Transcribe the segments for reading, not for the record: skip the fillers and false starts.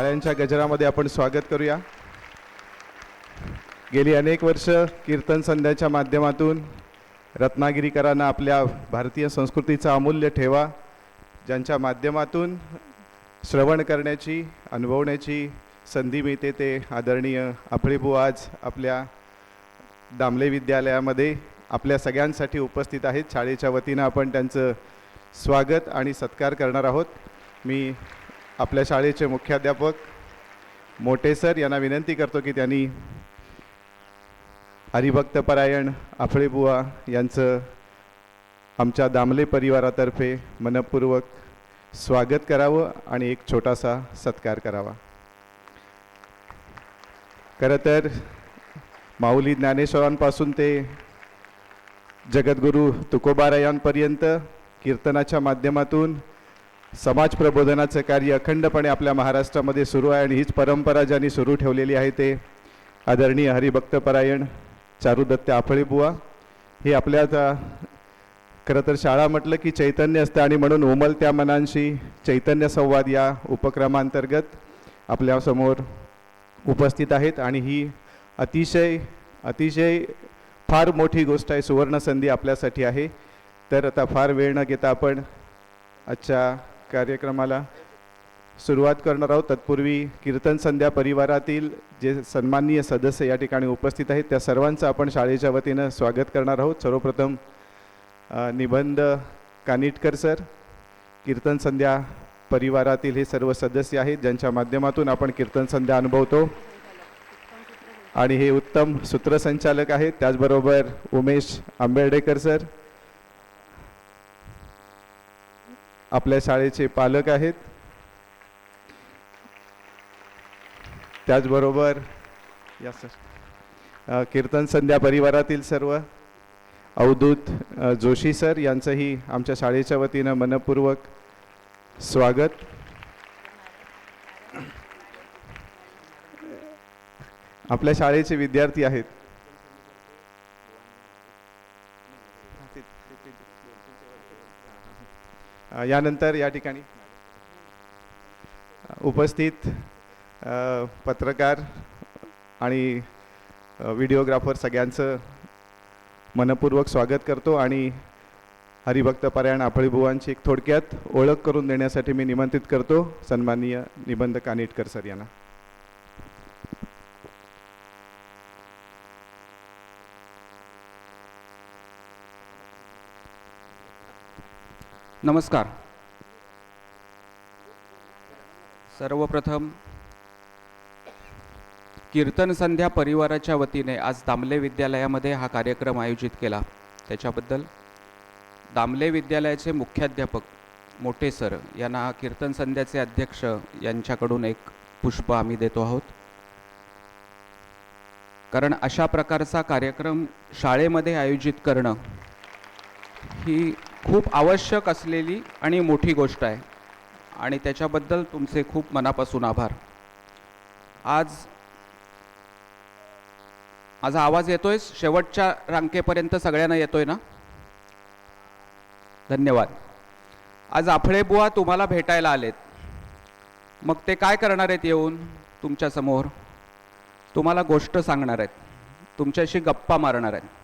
टाळ्यांच्या गजरामध्ये आपण स्वागत करूया। गेली अनेक वर्ष कीर्तन संध्याच्या माध्यमातून रत्नागिरीकरांना आपल्या भारतीय संस्कृतीचा अमूल्य ठेवा ज्यांच्या माध्यमातून श्रवण करण्याची अनुभवण्याची संधी मिळते ते आदरणीय आपळेबुवा आज आपल्या दामले विद्यालयामध्ये आपल्या सगळ्यांसाठी उपस्थित आहेत। शाळेच्या वतीने आपण त्यांचं स्वागत आणि सत्कार करणार आहोत। मी आपल्या शाळेचे मुख्याध्यापक मोठे सर यांना विनंती करतो की त्यांनी हरिभक्तपरायण आपळेबुवा यांचं आमच्या दामले परिवारातर्फे मनपूर्वक स्वागत करावं आणि एक छोटासा सत्कार करावा। खरं तर माऊली ज्ञानेश्वरांपासून ते जगद्गुरू तुकोबारायांपर्यंत कीर्तनाच्या माध्यमातून समाज प्रबोधनाचं कार्य अखंडपणे आपल्या महाराष्ट्रामध्ये सुरू आहे आणि हीच परंपरा ज्यांनी सुरू ठेवलेली आहे ते आदरणीय हरिभक्तपरायण चारुदत्त आपळेबुवा। हे आपल्या खरं तर शाळा म्हटलं की चैतन्य असतं आणि म्हणून उमलत्या मनांशी चैतन्य संवाद या उपक्रमांतर्गत आपल्यासमोर उपस्थित आहेत आणि ही अतिशय फार मोठी गोष्ट आहे, सुवर्ण संधी आपल्यासाठी आहे। तर आता फार वेळ न घेता आपण आजच्या कार्यक्रमाला सुरुवात करणार आहोत। तत्पूर्वी कीर्तन संध्या परिवारातील जे सन्माननीय सदस्य या ठिकाणी उपस्थित आहेत त्या सर्वांचं आपण शाळेच्या वतीनं स्वागत करणार आहोत। सर्वप्रथम निबंध कानिटकर सर, कीर्तन संध्या परिवारातील हे सर्व सदस्य आहेत ज्यांच्या माध्यमातून आपण कीर्तन संध्या अनुभवतो आणि हे उत्तम सूत्रसंचालक आहेत। त्याचबरोबर उमेश आंबेडकर सर आपल्या शाळेचे पालक आहेत। त्याचबरोबर या सर कीर्तन संध्या परिवारातील सर्व अवधूत जोशी सर यांचंही आमच्या शाळेच्या वतीनं मनपूर्वक स्वागत। आपल्या शाळेचे विद्यार्थी आहेत। यानंतर या ठिकाणी उपस्थित पत्रकार आणि व्हिडिओग्राफर सगळ्यांचं मनपूर्वक स्वागत करतो आणि हरिभक्तपरायण आपळेबुवांची एक थोडक्यात ओळख करून देण्यासाठी मी निमंत्रित करतो सन्माननीय निबंध कानिटकर सर यांना। नमस्कार। सर्वप्रथम कीर्तन संध्या परिवाराच्या वतीने आज दामले विद्यालयामध्ये हा कार्यक्रम आयोजित केला त्याच्याबद्दल दामले विद्यालयाचे मुख्याध्यापक मोठे सर यांना कीर्तन संध्याचे अध्यक्ष यांच्याकडून एक पुष्प आम्ही देतो आहोत। कारण अशा प्रकारचा कार्यक्रम शाळेमध्ये आयोजित करणं ही खूप आवश्यक असलेली आणि मोठी गोष्ट आहे आणि त्याच्याबद्दल तुमचे खूप मनापासून आभार। आज माझा आवाज येतोय शेवटच्या रांकेपर्यंत सगळ्यांना येतोय ना? धन्यवाद। आज आपळेबुवा तुम्हाला भेटायला आलेत, मग ते काय करणार आहेत? येऊन तुमच्या समोर तुम्हाला गोष्ट सांगणार आहेत, तुमच्याशी गप्पा मारणार आहेत।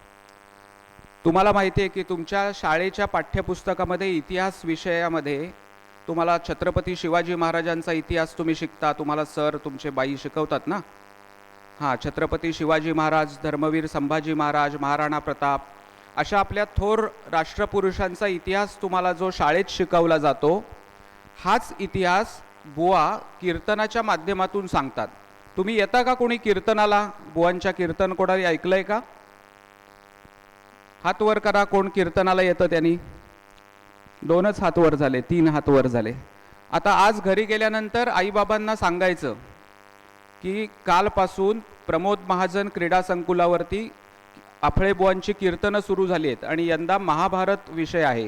तुम्हाला माहिती आहे की तुमच्या शाळेच्या पाठ्यपुस्तकामध्ये इतिहास विषयामध्ये तुम्हाला छत्रपती शिवाजी महाराजांचा इतिहास तुम्ही शिकता, तुम्हाला सर तुमचे बाई शिकवतात ना। हां, छत्रपती शिवाजी महाराज, धर्मवीर संभाजी महाराज, महाराणा प्रताप अशा आपल्या थोर राष्ट्रपुरुषांचा इतिहास तुम्हाला जो शाळेत शिकवला जातो हाच इतिहास बुवा कीर्तनाच्या माध्यमातून सांगतात। तुम्ही येता का कोणी कीर्तनाला? बुवांच्या कीर्तन कोणाला ऐकलंय का? हात वर करा कोण कीर्तनाला येतं त्यांनी। 2च हात वर झाले, 3 हात वर झाले। आता आज घरी गेल्यानंतर आईबाबांना सांगायचं की कालपासून प्रमोद महाजन क्रीडा संकुलावरती आपळेबुवांची कीर्तनं सुरू झाली आहेत आणि यंदा महाभारत विषय आहे।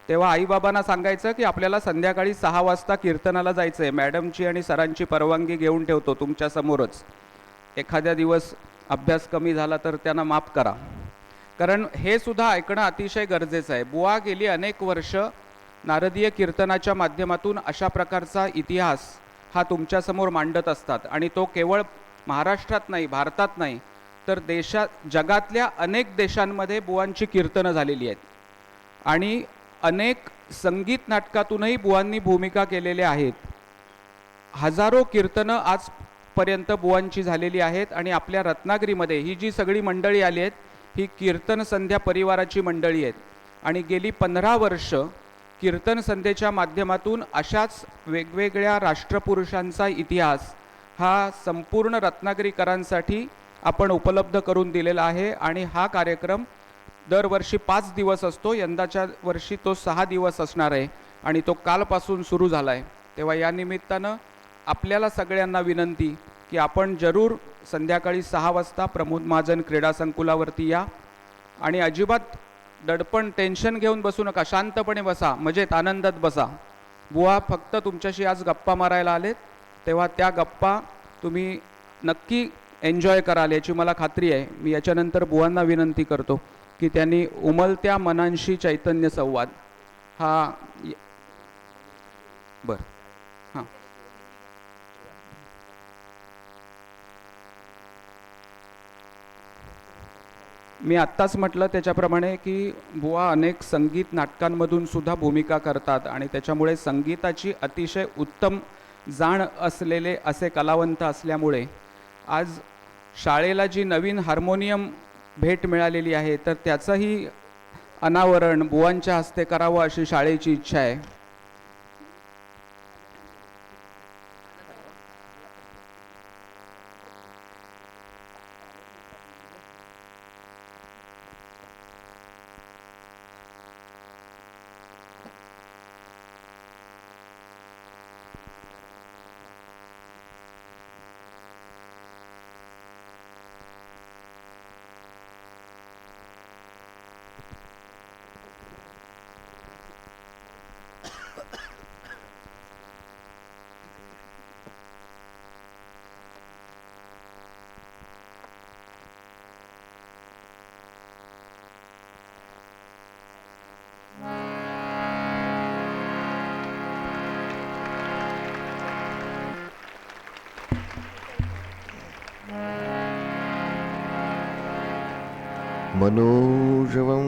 तेव्हा आईबाबांना सांगायचं की आपल्याला संध्याकाळी 6 वाजता कीर्तनाला जायचं आहे। मॅडमची आणि सरांची परवानगी घेऊन ठेवतो तुमच्या समोरच। एखाद्या दिवस अभ्यास कमी झाला तर त्यांना माफ करा, कारण हे सुद्धा ऐकणं अतिशय गरजेचं आहे। बुवा गेली अनेक वर्ष नारदीय कीर्तनाच्या माध्यमातून अशा प्रकारचा इतिहास हा तुमच्यासमोर मांडत असतात आणि तो केवळ महाराष्ट्रात नाही, भारतात नाही, तर जगातल्या अनेक देशांमध्ये बुवांची कीर्तनं झालेली आहेत आणि अनेक संगीत नाटकातूनही बुवांनी भूमिका केलेल्या आहेत. हजारो कीर्तनं आजपर्यंत बुवांची झालेली आहेत आणि आपल्या रत्नागिरीमध्ये ही जी सगळी मंडळी आली आहेत ही कीर्तन संध्या परिवाराची मंडळी आहेत आणि गेली 15 वर्ष कीर्तन संध्येच्या माध्यमातून अशाच वेगवेगळ्या राष्ट्रपुरुषांचा इतिहास हा संपूर्ण रत्नागिरीकरांसाठी आपण उपलब्ध करून दिलेला आहे आणि हा कार्यक्रम दरवर्षी 5 दिवस असतो. यंदाच्या वर्षी तो 6 दिवस असणार आहे आणि तो कालपासून सुरू झाला आहे. तेव्हा या निमित्तानं आपल्याला सगळ्यांना विनंती की आपण जरूर संध्याकाळी 6 वाजता प्रमोद महाजन क्रीडा संकुलावरती या आणि अजिबात दडपण टेन्शन घेऊन बसू नका, शांतपणे बसा, मजेत आनंदात बसा. बुवा फक्त तुमच्याशी आज गप्पा मारायला आलेत, तेव्हा त्या गप्पा तुम्ही नक्की एन्जॉय कराल याची मला खात्री आहे. मी याच्यानंतर बुवांना विनंती करतो की त्यांनी उमलत्या मनांशी चैतन्य संवाद हा बरं हां मी आत्ताच म्हटलं त्याच्याप्रमाणे की बुवा अनेक संगीत नाटकांमधून सुद्धा भूमिका करतात आणि त्याच्यामुळे संगीताची अतिशय उत्तम जाण असलेले असे कलावंत असल्यामुळे आज शाळेला जी नवीन हार्मोनियम भेट मिळालेली आहे तर त्याचंही अनावरण बुवांच्या हस्ते करावं अशी शाळेची इच्छा आहे. मनोजवं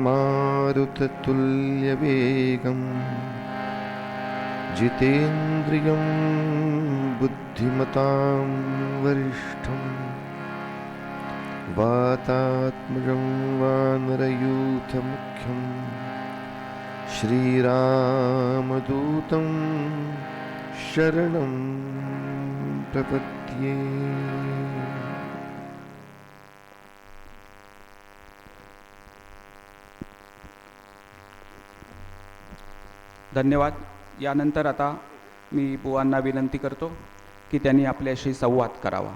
मारुततुल्यवेगं जितेन्द्रियं बुद्धिमतां वरिष्ठं वातात्मजं वानरयूथमुख्यं श्रीरामदूतं शरणं प्रपद्ये. धन्यवाद. यानंतर आता मी बुवांना विनंती करतो की त्यांनी आपल्याशी संवाद करावा.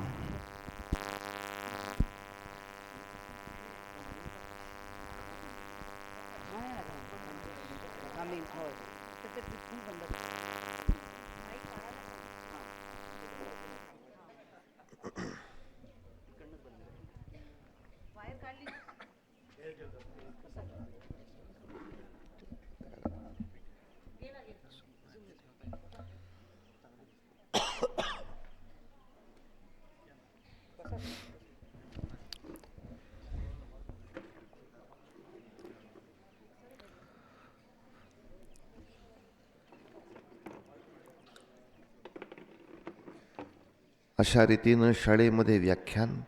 अशा रीतीनं शाळेमध्ये व्याख्यान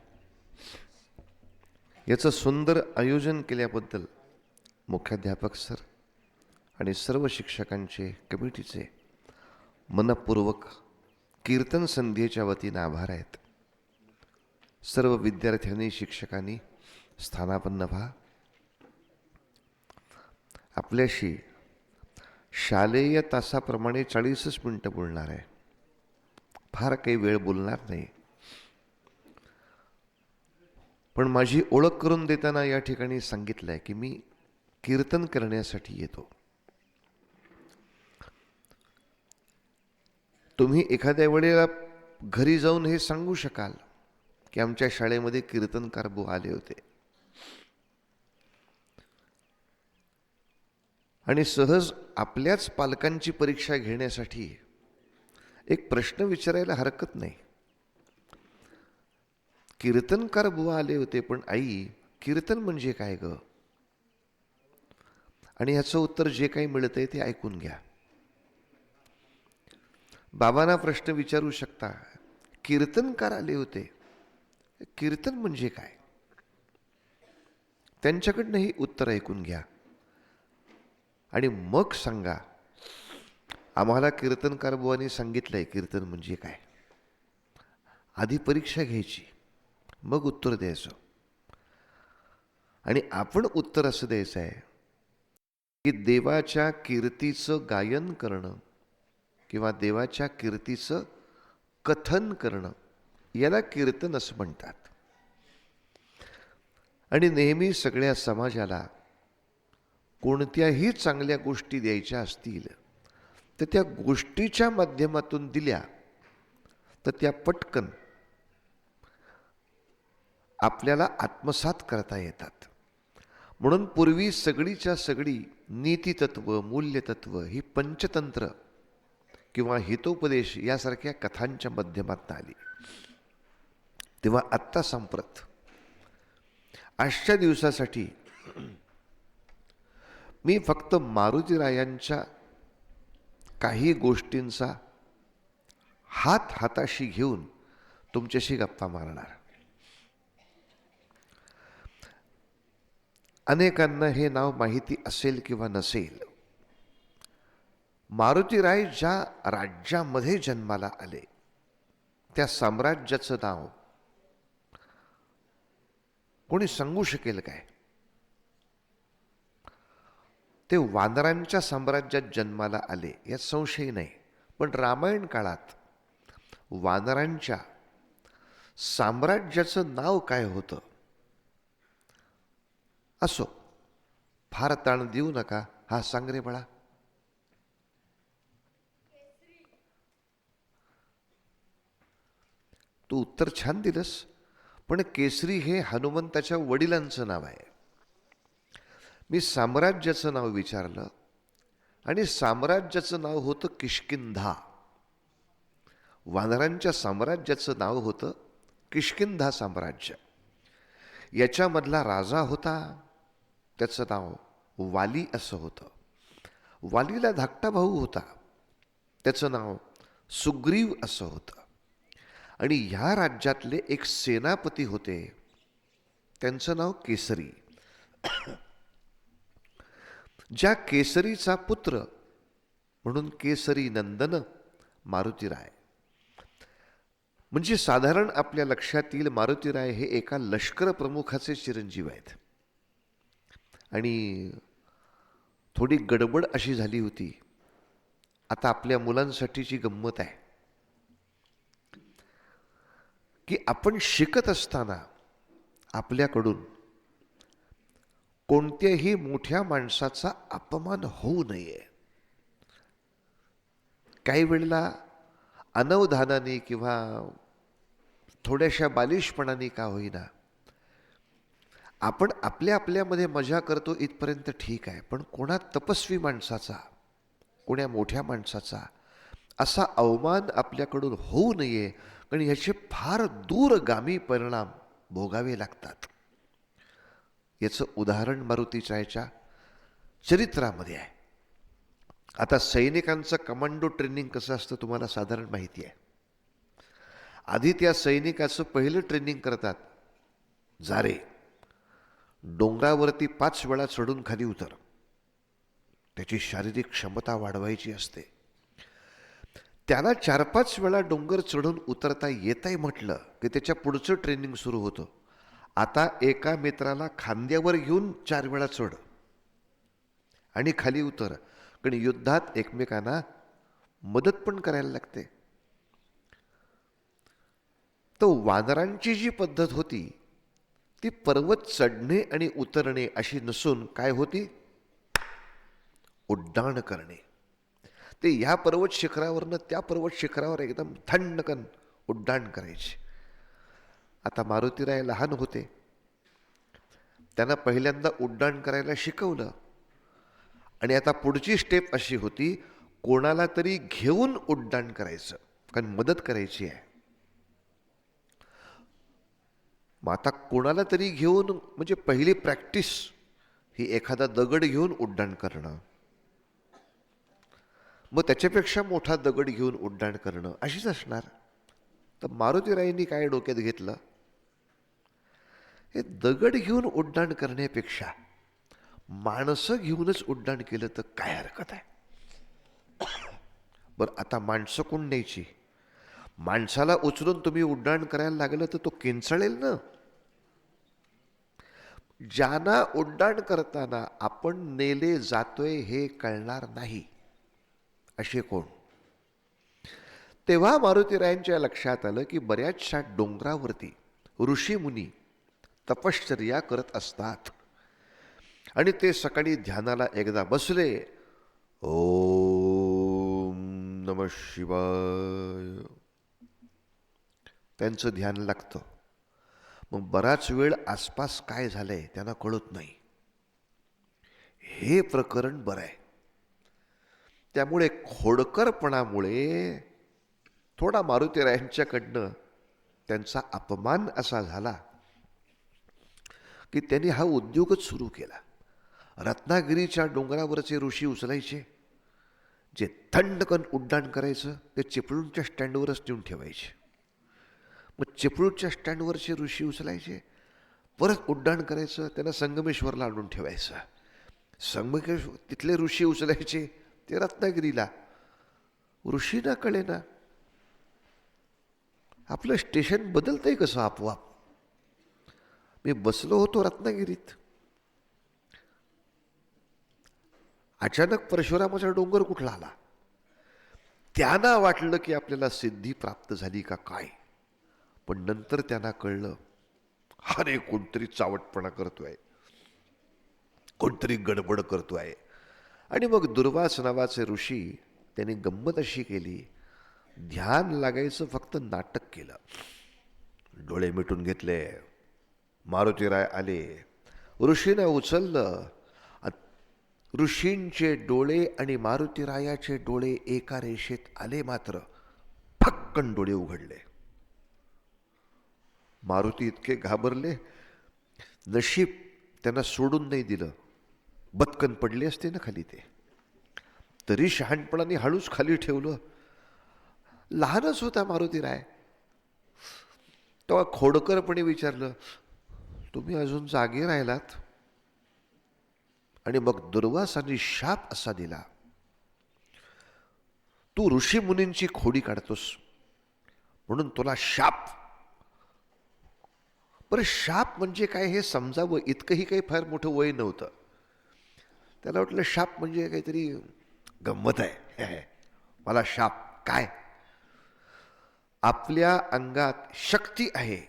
याचं सुंदर आयोजन केल्याबद्दल मुख्याध्यापक सर आणि सर्व शिक्षकांचे कमिटीचे मनपूर्वक कीर्तन संध्येच्या वतीनं आभार आहेत. सर्व विद्यार्थ्यांनी शिक्षकांनी स्थानापन्न व्हा. आपल्याशी शालेय तासाप्रमाणे 40 मिनिटं बोलणार आहे, फार काही वेळ बोलणार नाही. पण माझी ओळख करून देताना या ठिकाणी सांगितलं आहे की मी कीर्तन करण्यासाठी येतो. तुम्ही एखाद्या वेळेला घरी जाऊन हे सांगू शकाल की आमच्या शाळेमध्ये कीर्तनकार बुवा आले होते, आणि सहज आपल्याच पालकांची परीक्षा घेण्यासाठी एक प्रश्न विचारायला हरकत नाही. कीर्तनकार बुवा आले होते, पण आई कीर्तन म्हणजे काय ग? आणि ह्याचं उत्तर जे काही मिळतंय ते ऐकून घ्या. बाबांना प्रश्न विचारू शकता, कीर्तनकार आले होते, कीर्तन म्हणजे काय? त्यांच्याकडनंही उत्तर ऐकून घ्या आणि मग सांगा, आम्हाला कीर्तनकार बुवांनी सांगितलंय कीर्तन म्हणजे काय. आधी परीक्षा घ्यायची, मग उत्तर द्यायचं. आणि आपण उत्तर असं द्यायचं आहे की देवाच्या कीर्तीचं गायन करणं किंवा देवाच्या कीर्तीचं कथन करणं याला कीर्तन असं म्हणतात. आणि नेहमी सगळ्या समाजाला कोणत्याही चांगल्या गोष्टी द्यायच्या असतील तर त्या गोष्टीच्या माध्यमातून दिल्या तर त्या पटकन आपल्याला आत्मसात करता येतात. म्हणून पूर्वी सगळीच्या सगळी नीतितत्व, मूल्यतत्व ही पंचतंत्र किंवा हितोपदेश यासारख्या कथांच्या माध्यमातून आली. तेव्हा आत्ता सांप्रत आजच्या दिवसासाठी मी फक्त मारुतीरायांच्या काही गोष्टींचा हाताशी घेऊन तुमच्याशी गप्पा मारणार. अनेकांना हे नाव माहिती असेल किंवा नसेल. मारुतीराय ज्या राज्यामध्ये जन्माला आले त्या साम्राज्याचं नाव कोणी सांगू शकेल काय? ते वानरांच्या साम्राज्यात जन्माला आले यात संशय नाही. पण रामायण काळात वानरांच्या साम्राज्याचं नाव काय होतं? असो, फार ताण देऊ नका. हा सांग रे बाळा. तू उत्तर छान दिलंस, पण केसरी हे हनुमंताच्या वडिलांचं नाव आहे. मी साम्राज्याचं नाव विचारलं आणि साम्राज्याचं नाव होतं किष्किंधा. वानरांच्या साम्राज्याचं नाव होतं किष्किंधा साम्राज्य. याच्यामधला राजा होता, त्याचं नाव वाली असं होतं. वालीला धाकटा भाऊ होता, त्याचं नाव सुग्रीव असं होतं. आणि ह्या राज्यातले एक सेनापती होते, त्यांचं नाव केसरी. ज्या केसरीचा पुत्र म्हणून केसरी नंदन मारुतीराय. म्हणजे साधारण आपल्या लक्षात येईल मारुतीराय हे एका लष्कर प्रमुखाचे चिरंजीव आहेत. आणि थोडी गडबड अशी झाली होती. आता आपल्या मुलांसाठीची गंमत आहे की आपण शिकत असताना आपल्याकडून कोणत्याही मोठ्या माणसाचा अपमान होऊ नये. काही वेळेला अनवधानाने किंवा थोड्याशा बालिशपणाने का होईना आपण आपल्यामध्ये मजा करतो, इथपर्यंत ठीक आहे. पण कोणा तपस्वी माणसाचा, कोण्या मोठ्या माणसाचा असा अवमान आपल्याकडून होऊ नये, कारण ह्याचे फार दूरगामी परिणाम भोगावे लागतात. याचं उदाहरण मारुतीरायाच्या चरित्रामध्ये आहे. आता सैनिकांचं कमांडो ट्रेनिंग कसं असतं तुम्हाला साधारण माहिती आहे. आधी त्या सैनिकाचं पहिलं ट्रेनिंग करतात, जा रे डोंगरावरती 5 वेळा चढून खाली उतर. त्याची शारीरिक क्षमता वाढवायची असते. त्याला 4-5 वेळा डोंगर चढून उतरता येत आहे म्हटलं की त्याच्या पुढचं ट्रेनिंग सुरू होतं. आता एका मित्राला खांद्यावर घेऊन 4 वेळा चढ आणि खाली उतर, कारण युद्धात एकमेकांना मदत पण करायला लागते. तो वानरांची जी पद्धत होती ती पर्वत चढणे आणि उतरणे अशी नसून काय होती? उड्डाण करणे. ते ह्या पर्वत शिखरावरनं त्या पर्वत शिखरावर एकदम थंडकन उड्डाण करायचे. आता मारुतीराय लहान होते, त्यांना पहिल्यांदा उड्डाण करायला शिकवलं. आणि आता पुढची स्टेप अशी होती, कोणाला तरी घेऊन उड्डाण करायचं. कारण मदत करायची आहे. मग आता कोणाला तरी घेऊन म्हणजे पहिली प्रॅक्टिस ही एखादा दगड घेऊन उड्डाण करणं, मग त्याच्यापेक्षा मोठा दगड घेऊन उड्डाण करणं अशीच असणार. तर मारुतीरायांनी काय डोक्यात घेतलं, हे दगड घेऊन उड्डाण करण्यापेक्षा माणसं घेऊनच उड्डाण केलं तर काय हरकत आहे. बरं, आता माणसं कोण न्यायची? माणसाला उचलून तुम्ही उड्डाण करायला लागलं तर तो किंचाळेल ना. ज्यांना उड्डाण करताना आपण नेले जातोय हे कळणार नाही असे कोण? तेव्हा मारुतीरायांच्या लक्षात आलं की बऱ्याचशा डोंगरावरती ऋषीमुनी तपश्चर्या करत असतात आणि ते सकाळी ध्यानाला एकदा बसले, ओम नमः शिवाय, त्यांचं ध्यान लागतं. मग बराच वेळ आसपास काय झालंय त्यांना कळत नाही. हे प्रकरण बरं आहे. त्यामुळे खोडकरपणामुळे थोडा मारुतीरायांच्याकडनं त्यांचा अपमान असा झाला की त्यांनी हा उद्योगच सुरू केला. रत्नागिरीच्या डोंगरावरचे ऋषी उचलायचे, जे थंडकन उड्डाण करायचं ते चिपळूणच्या स्टँडवरच नेऊन ठेवायचे. मग चिपळूणच्या स्टँडवरचे ऋषी उचलायचे, परत उड्डाण करायचं, त्यांना संगमेश्वरला आणून ठेवायचं. संगमेश्वर तिथले ऋषी उचलायचे ते रत्नागिरीला. ऋषीना कळे ना आपलं स्टेशन बदलतंय कसं आपोआप. मी बसलो होतो रत्नागिरीत, अचानक परशुरामाचा डोंगर कुठला आला. त्यांना वाटलं की आपल्याला सिद्धी प्राप्त झाली का काय, पण नंतर त्यांना कळलं अरे कोणतरी चावटपणा करतोय, कोणतरी गडबड करतोय. आणि मग दुर्वास नावाचे ऋषी त्यांनी गंमत अशी केली, ध्यान लागायचं फक्त नाटक केलं. डोळे मिटून घेतले, मारुतीराय आले, ऋषीने उचललं. ऋषींचे डोळे आणि मारुतीरायाचे डोळे एका रेषेत आले, मात्र फक्कन डोळे उघडले. मारुती इतके घाबरले, नशीब त्यांना सोडून नाही दिलं, बदकन पडले असते ना खाली ते. तरी शहाणपणाने हळूच खाली ठेवलं. लहानच होता मारुतीराय. तेव्हा खोडकरपणे विचारलं, तुम्ही अजून जागे राहिलात? आणि मग दुर्वासांनी शाप असा दिला, तू ऋषी मुनींची खोडी काढतोस म्हणून तुला शाप. बरं, शाप म्हणजे काय हे समजावं इतकंही काही फार मोठं वय नव्हतं. त्याला वाटलं शाप म्हणजे काहीतरी गंमत आहे, मला शाप काय. आपल्या अंगात शक्ती आहे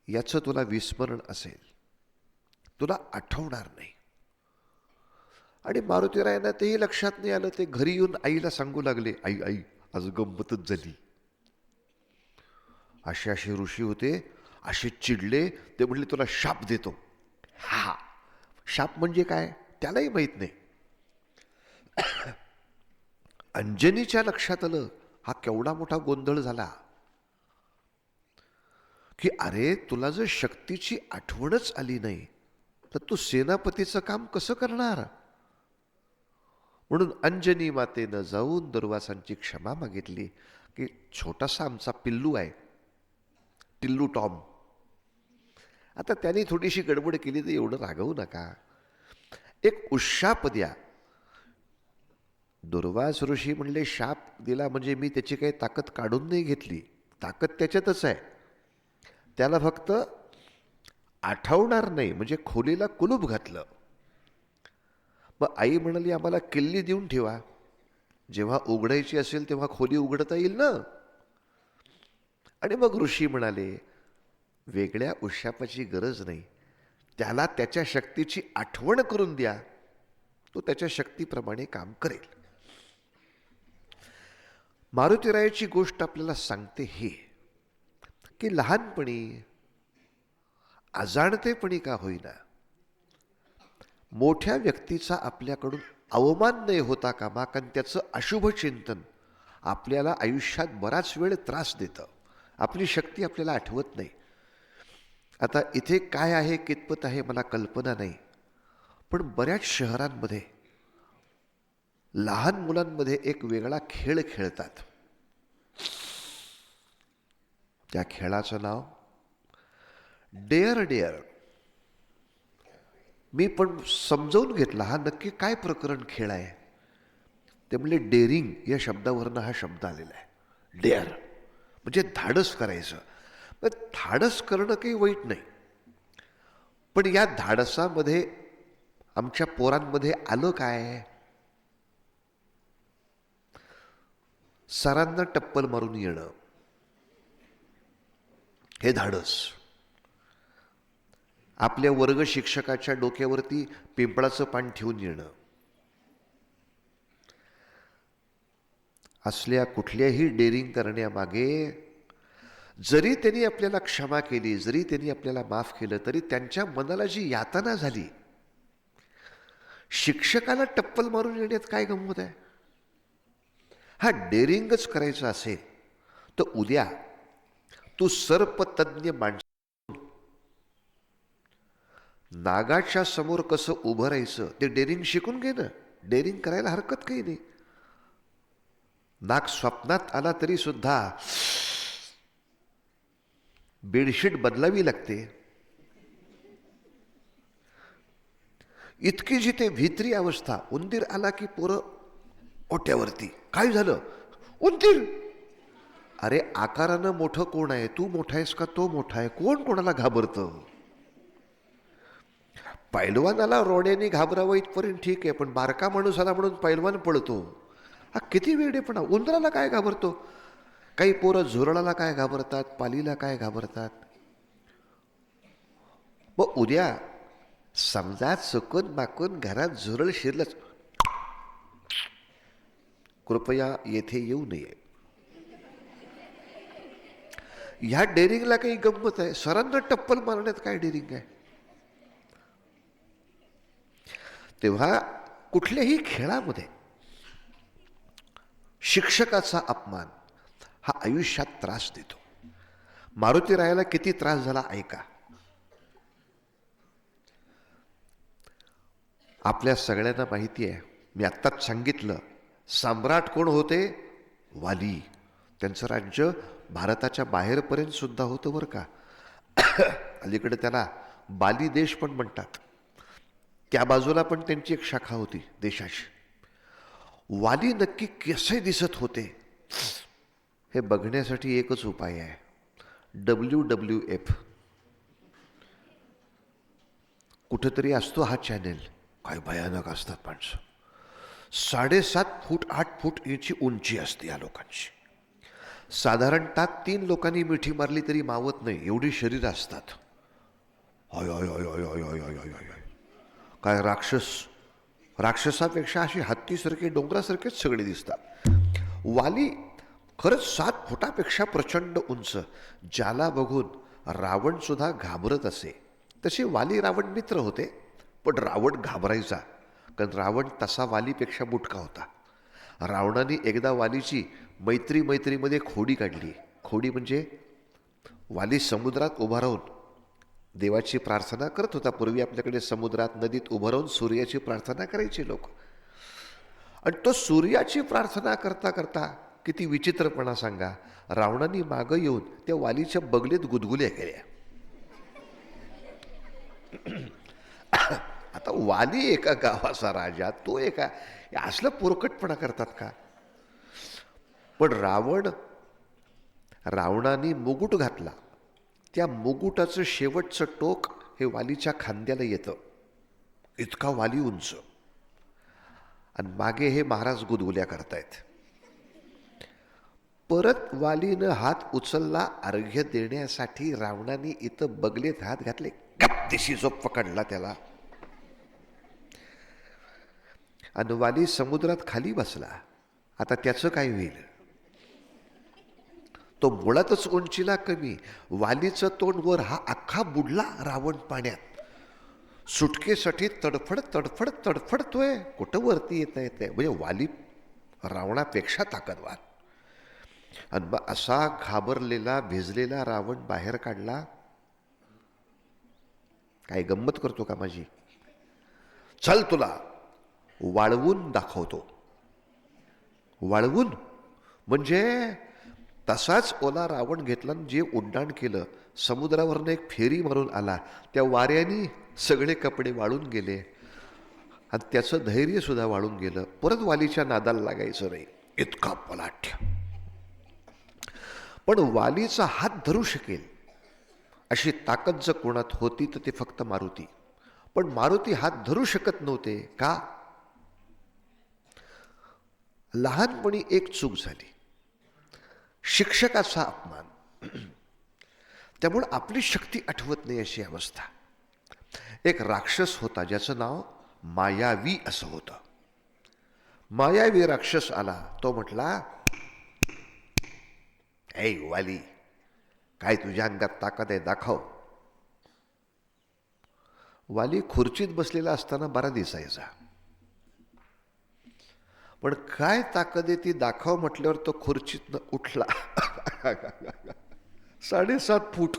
याचं तुला विस्मरण असेल, तुला आठवणार नाही. आणि मारुतीरायांना तेही लक्षात नाही आलं. ते घरी येऊन आईला सांगू लागले, आई आई आज गंमतच झाली. असे असे ऋषी होते, असे चिडले. ते म्हणले तुला शाप देतो. हा शाप म्हणजे काय त्यालाही माहीत नाही. अंजनीच्या लक्षात आलं, हा केवढा मोठा गोंधळ झाला की अरे तुला जर शक्तीची आठवणच आली नाही तर तू सेनापतीचं काम कसं करणार. म्हणून अंजनी मातेनं जाऊन दुर्वासांची क्षमा मागितली की छोटासा आमचा पिल्लू आहे, टिल्लू टॉम. आता त्यांनी थोडीशी गडबड केली तर एवढं रागवू नका, एक उशाप द्या. दुर्वास ऋषी म्हणले शाप दिला म्हणजे मी त्याची काही ताकद काढून नाही घेतली, ताकद त्याच्यातच आहे, त्याला फक्त आठवणार नाही म्हणजे खोलीला कुलूप घातलं. मग आई म्हणाली आम्हाला किल्ली देऊन ठेवा, जेव्हा उघडायची असेल तेव्हा खोली उघडता येईल ना. आणि मग ऋषी म्हणाले वेगळ्या उशापाची गरज नाही, त्याला त्याच्या शक्तीची आठवण करून द्या, तो त्याच्या शक्तीप्रमाणे काम करेल. मारुतीरायाची गोष्ट आपल्याला सांगते हे की लहानपणी अजाणतेपणी का होईना मोठ्या व्यक्तीचा आपल्याकडून अवमान नाही होता कामा, कारण त्याचं अशुभ चिंतन आपल्याला आयुष्यात बराच वेळ त्रास देतं. आपली शक्ती आपल्याला आठवत नाही. आता इथे काय आहे कितपत आहे मला कल्पना नाही, पण बऱ्याच शहरांमध्ये लहान मुलांमध्ये एक वेगळा खेळ खेळतात. त्या खेळाचं नाव डेअर डेअर. मी पण समजावून घेतला हा नक्की काय प्रकरण खेळ आहे. ते म्हणले डेअरिंग या शब्दावरनं हा शब्द आलेला आहे. डेअर म्हणजे धाडस करायचं. पण धाडस करणं काही वाईट नाही, पण या धाडसामध्ये आमच्या पोरांमध्ये आलं काय? सरांना टप्पल मारून येणं हे धाडस. आपल्या वर्ग शिक्षकाच्या डोक्यावरती पिंपळाचं पान ठेवून येणं. असल्या कुठल्याही डेअरिंग करण्यामागे जरी त्यांनी आपल्याला क्षमा केली, जरी त्यांनी आपल्याला माफ केलं, तरी त्यांच्या मनाला जी यातना झाली, शिक्षकाला टप्पल मारून येण्यात काय गंमत आहे? हा डेअरिंगच करायचं असेल तर उद्या तू सर्पतज्ञ माणूस नागाच्या समोर कसं उभं राहायचं ते डेअरिंग शिकून घे ना. डेअरिंग करायला हरकत काही नाही. नाग स्वप्नात आला तरी सुद्धा बेडशीट बदलावी लागते. इतकी जिथे भित्री अवस्था. उंदीर आला की पोरं ओट्यावरती. काय झालं? उंदीर. अरे आकारानं मोठं कोण आहे? तू मोठा आहेस का तो मोठा आहे? कोण कोणाला घाबरतं? पैलवानाला रोड्याने घाबरावं इथपर्यंत ठीक आहे, पण बारका माणूस आला म्हणून पैलवान पळतो. हा किती वेडेपणा. उंदराला काय घाबरतो? काही पोरं झुरळाला काय घाबरतात, पालीला काय घाबरतात. मग उद्या समजा चुकून माकून घरात झुरळ शिरलंच, कृपया येथे येऊ नये. ह्या डेअरिंगला काही गंमत आहे? सरांना टप्पल मारण्यात काय डेअरिंग आहे? तेव्हा कुठल्याही खेळामध्ये शिक्षकाचा अपमान हा आयुष्यात त्रास देतो. मारुती रायाला किती त्रास झाला ऐका. आपल्या सगळ्यांना माहिती आहे, मी आत्ताच सांगितलं, सम्राट कोण होते? वाली. त्यांचं राज्य भारताच्या बाहेरपर्यंत सुद्धा होतं बरं का. अलीकडे त्याला बाली देश पण म्हणतात. त्या बाजूला पण त्यांची एक शाखा होती देशाची. वाली नक्की कसे दिसत होते हे बघण्यासाठी एकच उपाय आहे, WWF. कुठंतरी असतो हा चॅनेल. काय भयानक असतात माणसं. 7.5 फूट 8 फूट याची उंची असते या लोकांची. साधारणतः 3 लोकांनी मिठी मारली तरी मावत नाही एवढी शरीर असतात. हय हय हय हय हय हय हय हय हय. काय राक्षस. राक्षसापेक्षा अशी हत्तीसारखे डोंगरासारखेच सगळे दिसतात. वाली खरंच 7 फुटापेक्षा प्रचंड उंच, ज्याला बघून रावण सुद्धा घाबरत असे. तसे वाली रावण मित्र होते, पण रावण घाबरायचा, कारण रावण तसा वालीपेक्षा बुटका होता. रावणाने एकदा वालीची मैत्रीमध्ये खोडी काढली. खोडी म्हणजे वाली समुद्रात उभा राहून देवाची प्रार्थना करत होता. पूर्वी आपल्याकडे समुद्रात नदीत उभं राहून सूर्याची प्रार्थना करायची लोक. आणि तो सूर्याची प्रार्थना करता करता किती विचित्रपणा सांगा, रावणाने मागं येऊन त्या वालीच्या बगलीत गुदगुल्या केल्या. आता वाली एका गावाचा राजा, तो एका, असलं पोरकटपणा करतात का? पण रावणाने मुकुट घातला. त्या मुकुटाचं शेवटचं टोक हे वालीच्या खांद्याला येतं. इतका वाली उंच. आणि मागे हे महाराज गुदगुल्या करतायत. परत वालीनं हात उचलला अर्घ्य देण्यासाठी. रावणाने इथं बगलेत हात घातले, गप्प झोप पकडला त्याला. आणि वाली समुद्रात खाली बसला. आता त्याचं काय होईल? तो मुळातच उंचीला कमी. वालीचं तोंड वर, हा अख्खा बुडला रावण पाण्यात. सुटकेसाठी तडफडतोय. कुठं वरती येता येते? म्हणजे वाली रावणापेक्षा ताकदवान. आणि मग असा घाबरलेला भिजलेला रावण बाहेर काढला. काय गंमत करतो का माझी? चल तुला वाळवून दाखवतो. वाळवून म्हणजे तसाच ओला रावण घेतला आणि जे उड्डाण केलं, समुद्रावरनं एक फेरी मारून आला, त्या वाऱ्याने सगळे कपडे वाळून गेले आणि त्याचं धैर्य सुद्धा वाळून गेलं. परत वालीच्या नादाला लागायचं नाही, इतका बलाढ्य. पण वालीचा हात धरू शकेल अशी ताकद जर कोणात होती तर ते फक्त मारुती. पण मारुती हात धरू शकत नव्हते का? लहानपणी एक चूक झाली, शिक्षकाचा अपमान. त्यामुळे आपली शक्ती आठवत नाही अशी अवस्था. एक राक्षस होता ज्याचं नाव मायावी असं होतं. मायावी राक्षस आला. तो म्हटला, ऐ वाली, काय तुझ्या अंगात ताकद आहे, दाखव. वाली खुर्चीत बसलेला असताना बरा दिसायचा, पण काय ताकद आहे ती दाखव म्हटल्यावर तो खुर्चीतनं उठला. 7.5 फूट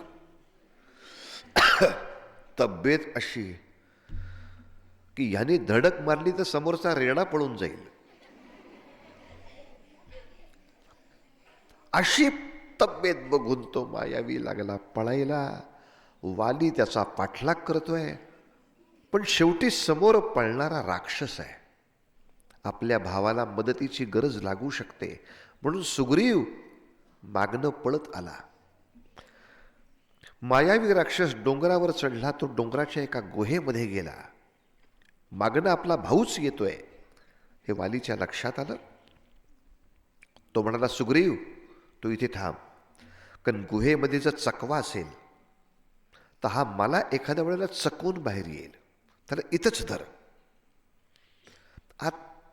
तब्येत अशी की ह्याने धडक मारली तर समोरचा रेडा पळून जाईल, अशी तब्येत बघून तो मायावी लागला पळायला. वाली त्याचा पाठलाग करतोय, पण शेवटी समोर पळणारा राक्षस आहे. आपल्या भावाला मदतीची गरज लागू शकते म्हणून सुग्रीव मागणं पळत आला. मायावी राक्षस डोंगरावर चढला. तो डोंगराच्या एका गुहेमध्ये गेला. मागणं आपला भाऊच येतोय हे वालीच्या लक्षात आलं. तो म्हणाला, सुग्रीव तू इथे थांब, कारण गुहेमध्ये जर चकवा असेल तर हा मला एखाद्या वेळेला चकवून बाहेर येईल, त्याला इथंच धर. आत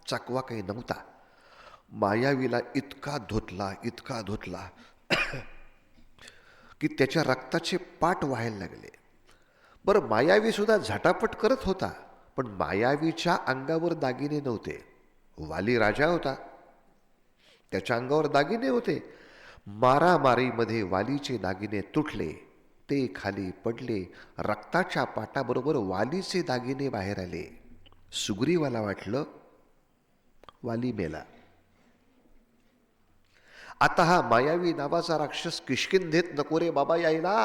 चकवा काही नव्हता. मायावीला इतका धुतला की त्याच्या रक्ताचे पाट व्हायला लागले. बरं, मायावी सुद्धा झटापट करत होता, पण मायावीच्या अंगावर दागिने नव्हते. वाली राजा होता, त्याच्या अंगावर दागिने होते. मारामारीमध्ये वालीचे दागिने तुटले, ते खाली पडले. रक्ताच्या पाटाबरोबर वालीचे दागिने बाहेर आले. सुग्रीवाला वाटलं वाली मेला. आता हा मायावी नावाचा राक्षस किष्किंधेत नको रे बाबा यायला,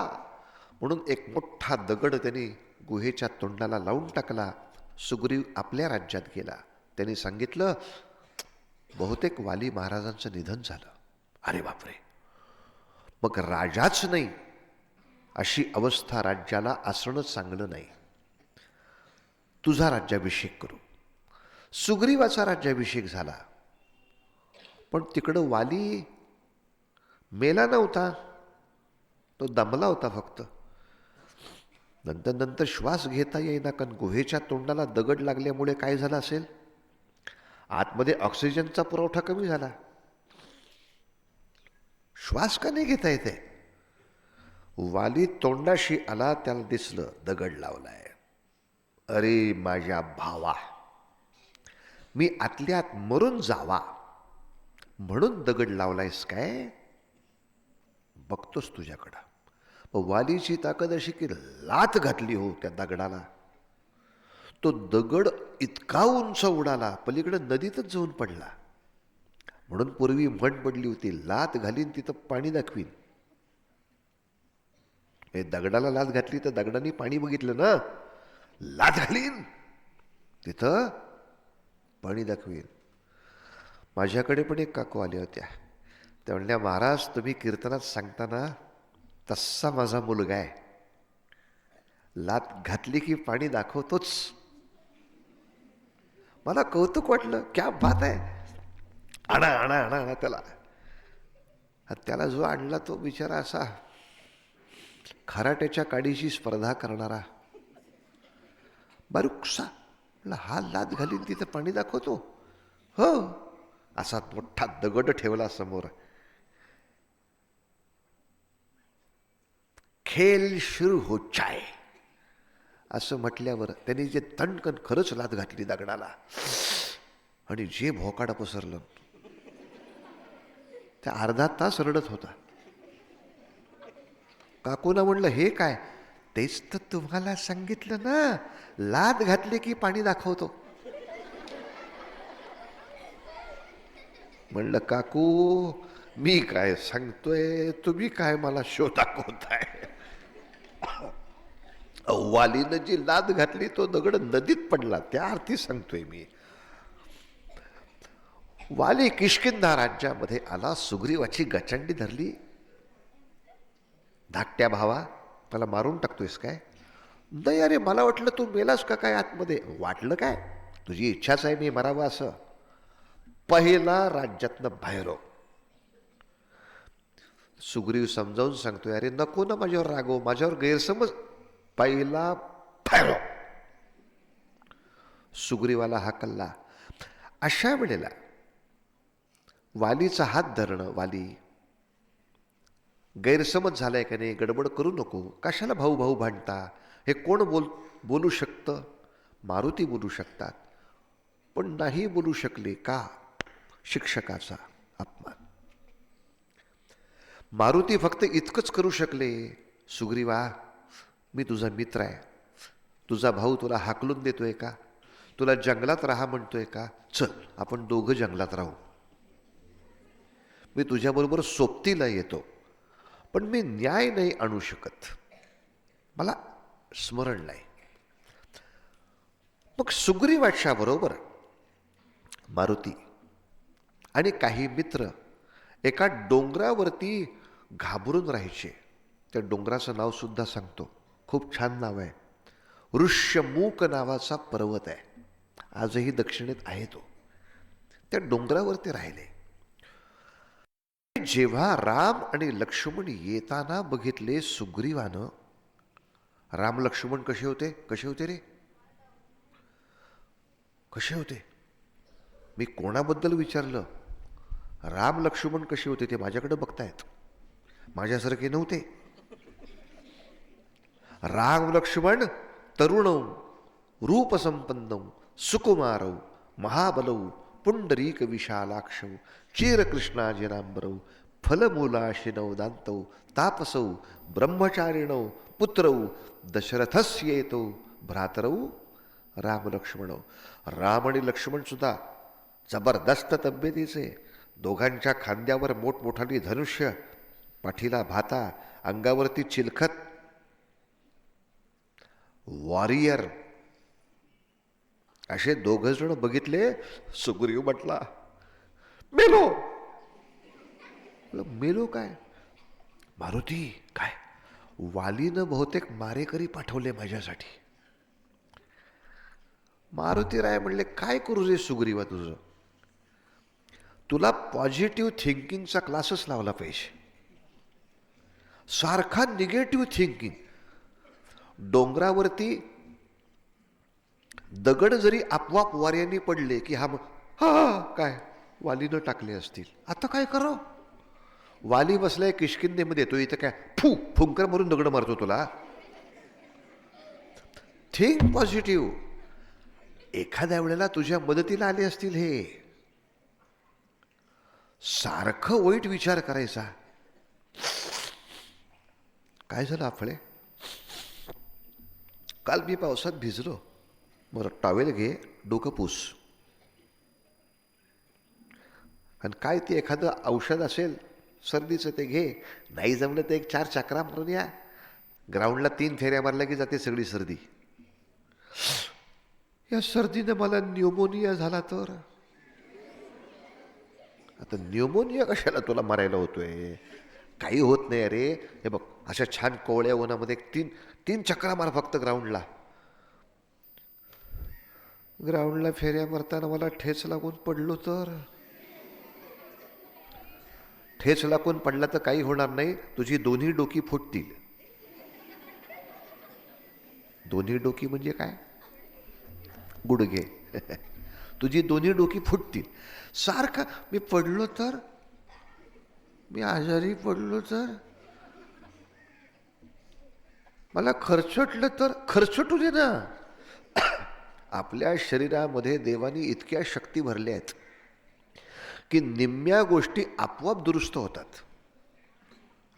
म्हणून एक मोठा दगड त्यांनी गुहेच्या तोंडाला लावून टाकला. सुग्रीव आपल्या राज्यात गेला. त्यांनी सांगितलं, बहुतेक वाली महाराजांचं निधन झालं. अरे बापरे, मग राजाच नाही अशी अवस्था राज्याला असणं चांगलं नाही, तुझा राज्याभिषेक करू. सुग्रीवाचा राज्याभिषेक झाला. पण तिकडं वाली मेला नव्हता, तो दमला होता फक्त. नंतर श्वास घेता येईना, कारण गुहेच्या तोंडाला दगड लागल्यामुळे काय झालं असेल, आतमध्ये ऑक्सिजनचा पुरवठा कमी झाला. श्वास का नाही घेता येते. वाली तोंडाशी आला, त्याला दिसलं दगड लावलाय. अरे माझ्या भावा, मी आतल्यात मरून जावा म्हणून दगड लावलायस काय, बघतोस तुझ्याकडं. वालीची ताकद अशी की लाथ घातली हो त्या दगडाला. तो दगड इतका उंच उडाला, पलीकडे नदीतच जाऊन पडला. म्हणून पूर्वी म्हण पडली होती, लाथ घालीन तिथं पाणी दाखवीन. दगडाला लाथ घातली तर दगडाने पाणी बघितलं ना, लाथ घालीन तिथं पाणी दाखवीन. माझ्याकडे पण एक काकू आल्या होत्या. त्या म्हणल्या, महाराज तुम्ही कीर्तनात सांगताना तसा माझा मुलगा आहे, लाथ घातली की पाणी दाखवतोच. मला कौतुक वाटलं, क्या बात आहे, आणा आणा आणा आणा त्याला. त्याला जो आणला तो बिचारा असा खराट्याच्या काडीशी स्पर्धा करणारा बारुकसा. हा लाथ घालीन तिथं पाणी दाखवतो हो, असा मोठा दगड ठेवला समोर. खेल शुरू हो जाए असं म्हटल्यावर त्यांनी जे तणकन खरंच लाथ घातली दगडाला, आणि जे भोकाडा पसरलं त्या अर्धा तास रडत होता. काकूना म्हणलं हे काय? तेच तर तुम्हाला सांगितलं ना, लाद घातली की पाणी दाखवतो. म्हणलं काकू मी काय सांगतोय, तुम्ही काय मला शो दाखवताय? वालीनं जी लाद घातली तो दगड नदीत पडला, त्या अर्थी सांगतोय मी. वाली किष्किंधा राज्यामध्ये आला, सुग्रीवाची गचंडी धरली. धाकट्या भावा, मला मारून टाकतोयस काय? नाही अरे, मला वाटलं तू मेलास का काय आतमध्ये. वाटलं काय? तुझी इच्छाच आहे मी मरावं असं. पहिला राज्यातनं बाहेर हो. सुग्रीव समजावून सांगतोय, अरे नको ना माझ्यावर रागव, माझ्यावर गैरसमज. पहिला बाहेर हो. सुग्रीवाला हाकलला. अशा वेळेला वालीचा हात धरणं, वाली गैरसमज झालाय का नाही, गडबड करू नको, कशाला भाऊ भाऊ भांडता, हे कोण बोलू शकतं? मारुती बोलू शकतात, पण नाही बोलू शकले का? शिक्षकाचा अपमान. मारुती फक्त इतकंच करू शकले, सुग्रीवा मी तुझा मित्र आहे, तुझा भाऊ तुला हाकलून देतोय का? तुला जंगलात राहा म्हणतोय का? चल आपण दोघं जंगलात राहू. मी तुझ्याबरोबर सोबतीला येतो, पण मी न्याय नाही आणू शकत, मला स्मरण नाही. मग सुग्रीवाच्या बरोबर मारुती आणि काही मित्र एका डोंगरावरती घाबरून राहायचे. त्या डोंगराचं नाव सुद्धा सांगतो, खूप छान नाव आहे. ऋष्यमूक नावाचा पर्वत आहे, आजही दक्षिणेत आहे तो. त्या डोंगरावरती राहिले. जेव्हा राम आणि लक्ष्मण येताना बघितले सुग्रीवानं, राम लक्ष्मण कसे होते? कसे होते रे? कसे होते? मी कोणाबद्दल विचारलं? राम लक्ष्मण कसे होते ते माझ्याकडे बघतायत, माझ्यासारखे नव्हते. राम लक्ष्मण तरुणौ रूपसंपन्नौ सुकुमारौ महाबलौ पुंडरीक विशालाक्षौ चिरकृष्णाजिनांबरौ फलमूलाशिनौ दान्तौ तापसौ ब्रह्मचारिणौ पुत्रौ दशरथस्येतौ भ्रातरौ राम लक्ष्मणौ. राम आणि लक्ष्मण सुद्धा जबरदस्त तब्येतीचे, दोघांच्या खांद्यावर मोठमोठाली धनुष्य, पाठीला भाता, अंगावरती चिलखत, वॉरियर. असे दोघ जण बघितले. सुग्रीव म्हटला मेलो. मेलो काय? मारुती काय? वालीनं बहुतेक मारेकरी पाठवले माझ्यासाठी. मारुती राय म्हणले काय करू रे सुग्रीवा तुझं? तुला पॉझिटिव्ह थिंकिंगचा क्लासच लावला पाहिजे. सारखा निगेटिव्ह थिंकिंग. डोंगरावरती दगड जरी आपोआप वाऱ्याने पडले की हा काय वालीनं टाकले असतील, आता काय करावं? वाली बसलाय किष्किंधेमध्ये, तो इथं काय फुंकर मारून दगड मारतो तुला. Think positive. एखाद्या वेळेला तुझ्या मदतीला आले असतील हे. सारखं वाईट विचार करायचा. काय झालं आपले? काल मी पावसात भिजलो. बरं टॉवेल घे, डोकं पुस. आणि काय ते एखादं औषध असेल सर्दीचं ते घे. नाही जमलं तर एक 4 चक्रा मारून या. ग्राउंडला 3 फेऱ्या मारल्या की जाते सगळी सर्दी. या सर्दीने मला न्यूमोनिया झाला तर? आता न्यूमोनिया कशाला तुला मारायला होतोय? काही होत नाही अरे. हे बघ अशा छान कोवळ्या उन्हामध्ये 3 चक्रा मार फक्त ग्राउंडला. ग्राउंडला फेऱ्या मारताना मला ठेच लागून पडलो तर? ठेच लागून पडला तर काही होणार नाही, तुझी दोन्ही डोकी फुटतील. दोन्ही डोकी म्हणजे काय? गुडघे. तुझी दोन्ही डोकी फुटतील. सारखं मी पडलो तर, मी आजारी पडलो तर, मला खर्चटलं तर? खर्चटू दे ना. आपल्या शरीरामध्ये देवानी इतक्या शक्ती भरल्या आहेत. की निम्म्या गोष्टी आपोआप दुरुस्त होतात.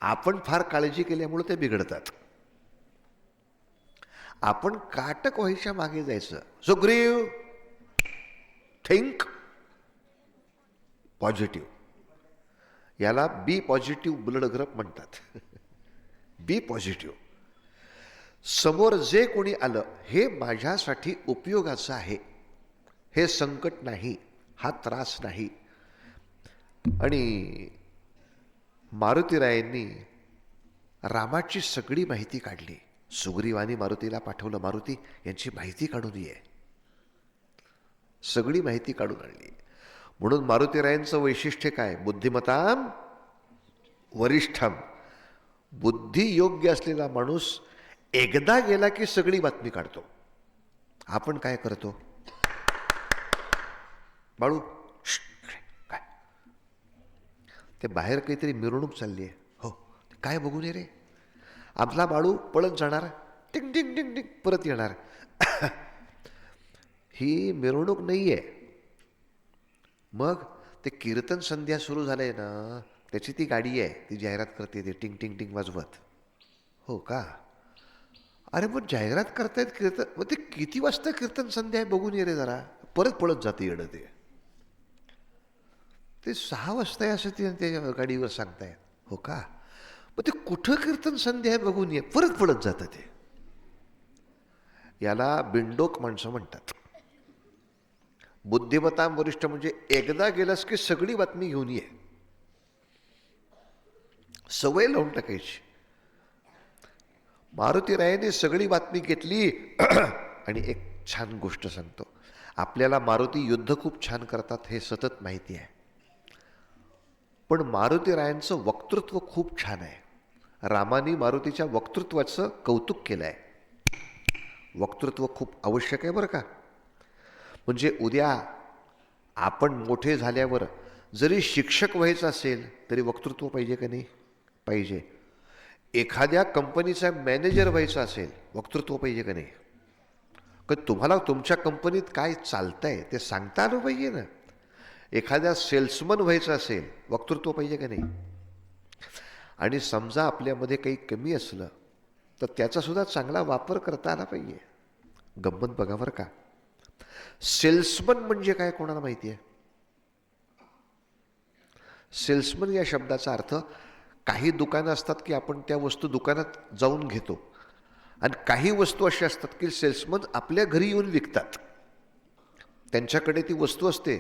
आपण फार काळजी केल्यामुळे ते बिघडतात. आपण काटक व्हायच्या मागे जायचं. Sugriv, think positive. याला बी पॉझिटिव्ह ब्लड ग्रुप म्हणतात. B positive. समोर जे कोणी आलं हे माझ्यासाठी उपयोगाचं आहे, हे संकट नाही, हा त्रास नाही. आणि मारुतीरायांनी रामाची सगळी माहिती काढली. सुग्रीवानी मारुतीला पाठवलं, मारुती यांची माहिती काढून ये. सगळी माहिती काढून आणली. म्हणून मारुतीरायांचं वैशिष्ट्य काय? बुद्धिमताम वरिष्ठम. बुद्धी योग्य असलेला माणूस एकदा गेला की सगळी बातमी काढतो. आपण काय करतो? बाळू श्श्श, काय ते बाहेर काहीतरी मिरवणूक चालली आहे. हो, काय बघून ये रे. आपला बाळू पळत जाणार, टिंग टिंग टिंग टिंग परत येणार. ही मिरवणूक नाही आहे. मग ते कीर्तन संध्या सुरू झालंय ना, त्याची ती गाडी आहे, ती जाहिरात करते ते टिंग टिंग टिंग वाजवत. हो का? अरे मग जाहिरात करतायत कीर्तन, मग ते किती वाजता कीर्तन संध्या आहे बघून ये रे जरा. परत पळत जाते येडं ते 6 वाजता आहे असं ते त्या गाडीवर सांगतायत. हो का? मग ते कुठं कीर्तन संध्या आहे बघून ये, परत पळत जातं ते. याला बिंडोक माणसं म्हणतात. बुद्धिमत्ता वरिष्ठ म्हणजे एकदा गेलास की सगळी बातमी घेऊन ये. सवय लावून टाकायची. मारुतीरायांनी सगळी बातमी घेतली. आणि एक छान गोष्ट सांगतो. आपल्याला मारुती युद्ध खूप छान करतात हे सतत माहिती आहे, पण मारुतीरायांचं वक्तृत्व खूप छान आहे. रामानी मारुतीच्या वक्तृत्वाचं कौतुक केलं आहे. वक्तृत्व खूप आवश्यक आहे बरं का. म्हणजे उद्या आपण मोठे झाल्यावर जरी शिक्षक व्हायचं असेल तरी वक्तृत्व पाहिजे का नाही? पाहिजे. एखाद्या कंपनीचा मॅनेजर व्हायचं असेल वक्तृत्व पाहिजे का नाही? कारण तुम्हाला तुमच्या कंपनीत काय चालतंय ते सांगता आलं पाहिजे ना. एखाद्या सेल्समन व्हायचं असेल वक्तृत्व पाहिजे का नाही? आणि समजा आपल्यामध्ये काही कमी असलं तर त्याचासुद्धा चांगला वापर करता आला पाहिजे. गंमत बघा बरं का. सेल्समन म्हणजे काय कोणाला माहिती आहे? सेल्समन या शब्दाचा अर्थ, काही दुकानं असतात की आपण त्या वस्तू दुकानात जाऊन घेतो, आणि काही वस्तू अशा असतात की सेल्समन आपल्या घरी येऊन विकतात. त्यांच्याकडे ती वस्तू असते,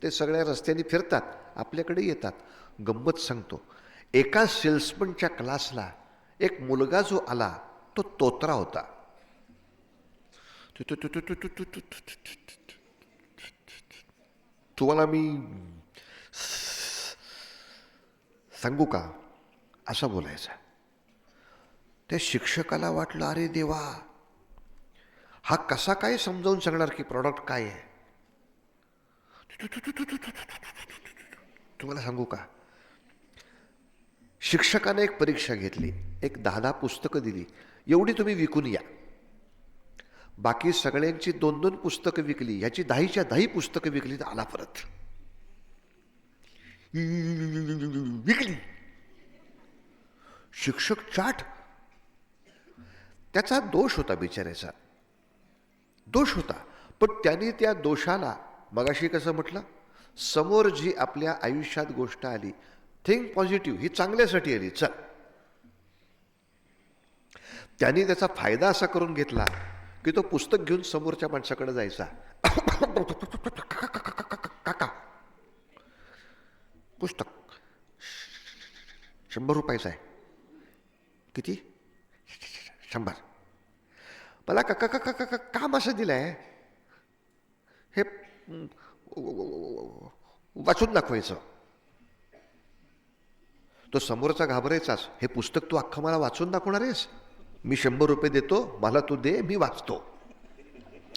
ते सगळ्या रस्त्याने फिरतात, आपल्याकडे येतात. गंमत सांगतो, एका सेल्समनच्या क्लासला एक मुलगा जो आला तो तोत्रा होता. तुम्हाला मी सांगू का असं बोलायचं. त्या शिक्षकाला वाटलं, अरे देवा, हा कसा काय समजावून सांगणार की प्रॉडक्ट काय आहे. तुम्हाला सांगू का, शिक्षकाने एक परीक्षा घेतली, एक 10 पुस्तकं दिली, एवढी तुम्ही विकून या. बाकी सगळ्यांची 2-2 पुस्तकं विकली, ह्याची 10च्या 10 पुस्तकं विकली तर आला परत. विकली. शिक्षक चाट. त्याचा दोष होता, बिचाऱ्याचा दोष होता. पण त्यांनी त्या दोषाला, मगाशी कसं म्हटलं, समोर जी आपल्या आयुष्यात गोष्ट आली, थिंक पॉझिटिव्ह, ही चांगल्यासाठी आली, चल. त्यांनी त्याचा फायदा असा करून घेतला की तो पुस्तक घेऊन समोरच्या माणसाकडे जायचा. काका, पुस्तक 100 रुपयाचं आहे. किती? 100. मला काका काका काका काम असं दिलं आहे, हे वाचून दाखवायचं. तो समोरचा घाबरायचाच, हे पुस्तक तू अख्खं मला वाचून दाखवणार आहेस? मी 100 रुपये देतो, मला तू दे, मी वाचतो.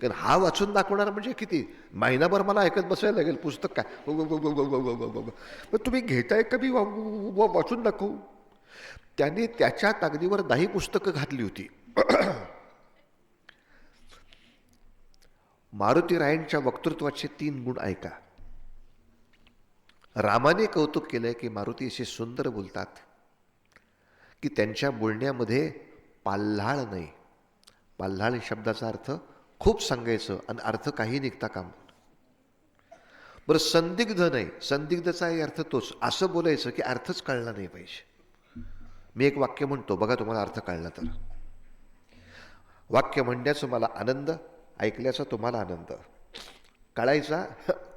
कारण हा वाचून दाखवणार म्हणजे किती, महिनाभर मला ऐकत बसायला लागेल. पुस्तक काय मग तुम्ही घेताय का, मी वाचून दाखवू. त्यांनी त्याच्या ताकदीवर 10 पुस्तकं घातली होती. मारुतीरायांच्या वक्तृत्वाचे 3 गुण ऐका. रामाने कौतुक केलंय की मारुती असे सुंदर बोलतात की त्यांच्या बोलण्यामध्ये पाल्हाळ नाही. पाल्हाळ शब्दाचा अर्थ खूप सांगायचं आणि अर्थ काही निघता काम. बरं, संदिग्ध नाही, संदिग्धचाही अर्थ तोच. असं बोलायचं की अर्थच कळला नाही पाहिजे. मी एक वाक्य म्हणतो, बघा तुम्हाला अर्थ कळला तर. वाक्य म्हणण्याचा मला आनंद, ऐकल्याचा तुम्हाला आनंद, कळायचा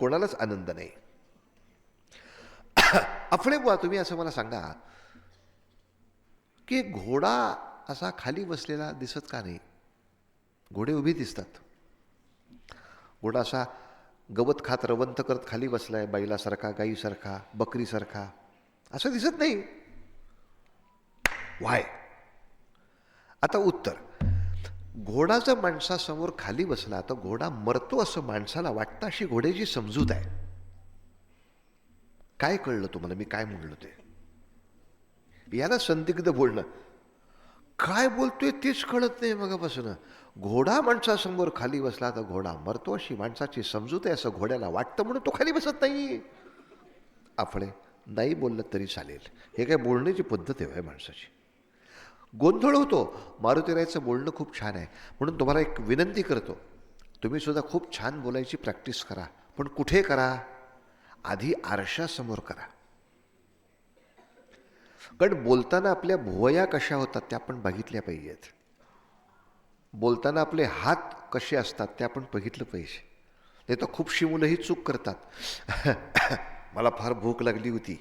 कोणालाच आनंद नाही. अफळे बुवा, तुम्ही असं मला सांगा की घोडा असा खाली बसलेला दिसत का नाही? घोडे उभी दिसतात. घोडा असा गवत खात रवंत करत खाली बसलाय, बैलासारखा, गाईसारखा, बकरीसारखा, असं दिसत नाही. वाय? आता उत्तर, घोडा जर माणसासमोर खाली बसला तर घोडा मरतो असं माणसाला वाटतं, अशी घोड्याची समजूत आहे. काय कळलं तुम्हाला मी काय म्हणलो ते? याला संदिग्ध बोलणं. काय बोलतोय तेच कळत नाही मगापासून. घोडा माणसासमोर खाली बसला तर घोडा मरतो अशी माणसाची समजूत आहे असं घोड्याला वाटतं म्हणून तो खाली बसत नाही. आपले नाही बोललं तरी चालेल, हे काय बोलण्याची पद्धत आहे माणसाची. गोंधळ होतो. मारुतीरायचं बोलणं खूप छान आहे, म्हणून तुम्हाला एक विनंती करतो, तुम्ही सुद्धा खूप छान बोलायची प्रॅक्टिस करा. पण कुठे करा? आधी आरशासमोर करा. कारण बोलताना आपल्या भुवया कशा होतात त्या आपण बघितल्या पाहिजेत. बोलताना आपले हात कसे असतात ते आपण बघितलं पाहिजे. नाही तर खूपशी मुलं ही चूक करतात. मला फार भूक लागली होती.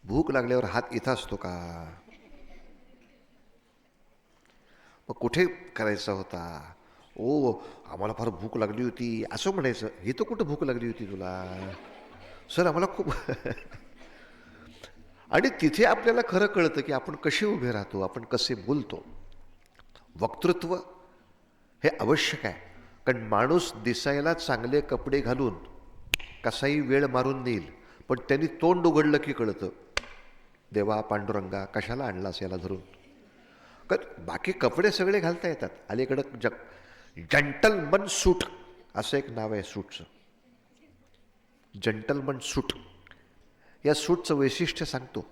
भूक लागल्यावर हात इथं असतो का? मग कुठे करायचा होता? ओ, आम्हाला फार भूक लागली होती असं म्हणायचं. हे तर कुठं भूक लागली होती तुला? सर आम्हाला खूप आणि तिथे आपल्याला खरं कळतं की आपण कसे उभे राहतो, आपण कसे बोलतो. वक्तृत्व हे आवश्यक आहे. कारण माणूस दिसायला चांगले कपडे घालून कसाही वेळ मारून नेईल, पण त्यांनी तोंड उघडलं की कळतं, देवा पांडुरंगा कशाला आणलास याला धरून. कारण बाकी कपडे सगळे घालता येतात. अलीकडं जंटलमन सूट असं एक नाव आहे सूटचं. जंटलमन सूट. या सूटचं वैशिष्ट्य सांगतो.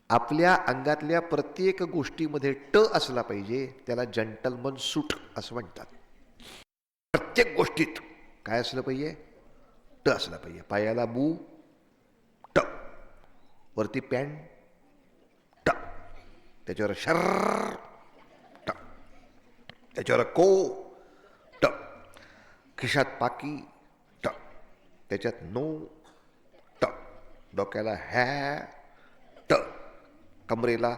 आपल्या अंगातल्या प्रत्येक गोष्टीमध्ये ट असला पाहिजे, त्याला जंटलमन सूट असं म्हणतात. प्रत्येक गोष्टीत काय असलं पाहिजे? ट असला पाहिजे. पायाला बू, ट. वरती पॅन्ट, ट. त्याच्यावर शर्र, ट. त्याच्यावर को, ट. खिशात पाकी, ट. त्याच्यात नो, ट. डोक्याला हॅ, ट. कमरेला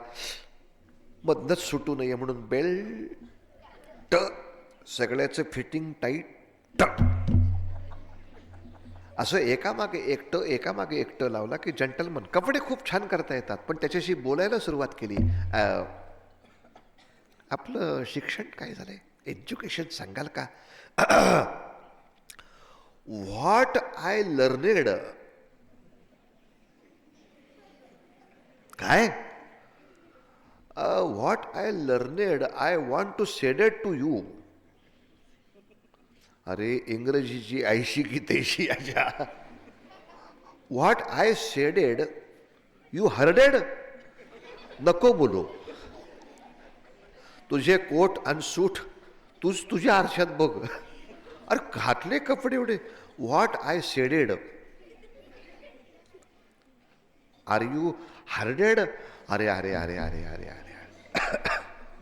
मधनच सुटू नये म्हणून बेल्ट, ट. सगळ्याचं फिटिंग टाईट, ट. असं एकामागे एकटं एकामागे एकटं लावला की जंटलमन. कपडे खूप छान करता येतात, पण त्याच्याशी बोलायला सुरुवात केली. आपलं शिक्षण काय झालंय? एज्युकेशन सांगाल का? What I learned. काय? What I learned I want to said it to you. अरे इंग्रजीची ऐशी की तेशी अशा. What I saided you hearded. नको बोलू. तुझे कोट आणि सूट तूच तुझ्या आरशात बघ. अरे घातले कपडे एवढे. What I saided. Are you hearded. अरे अरे अरे अरे अरे अरे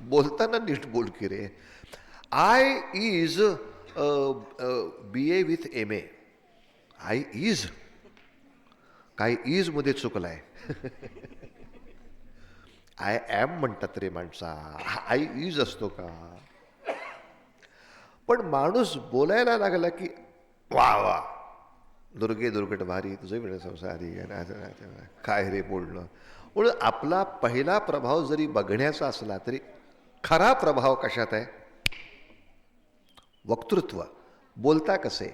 बोलताना नीट बोल की रे. I is BA with MA. I is काय इज मध्ये चुकलाय. आय एम म्हणतात रे माणसा. आय इज असतो का? पण माणूस बोलायला लागला की वा वा दुर्गे दुर्गट भारी तुझे वेळ संसारी. काय रे बोलणं. म्हणून आपला पहिला प्रभाव जरी बघण्याचा असला तरी खरा प्रभाव कशात आहे? वक्तृत्व. बोलता कसे.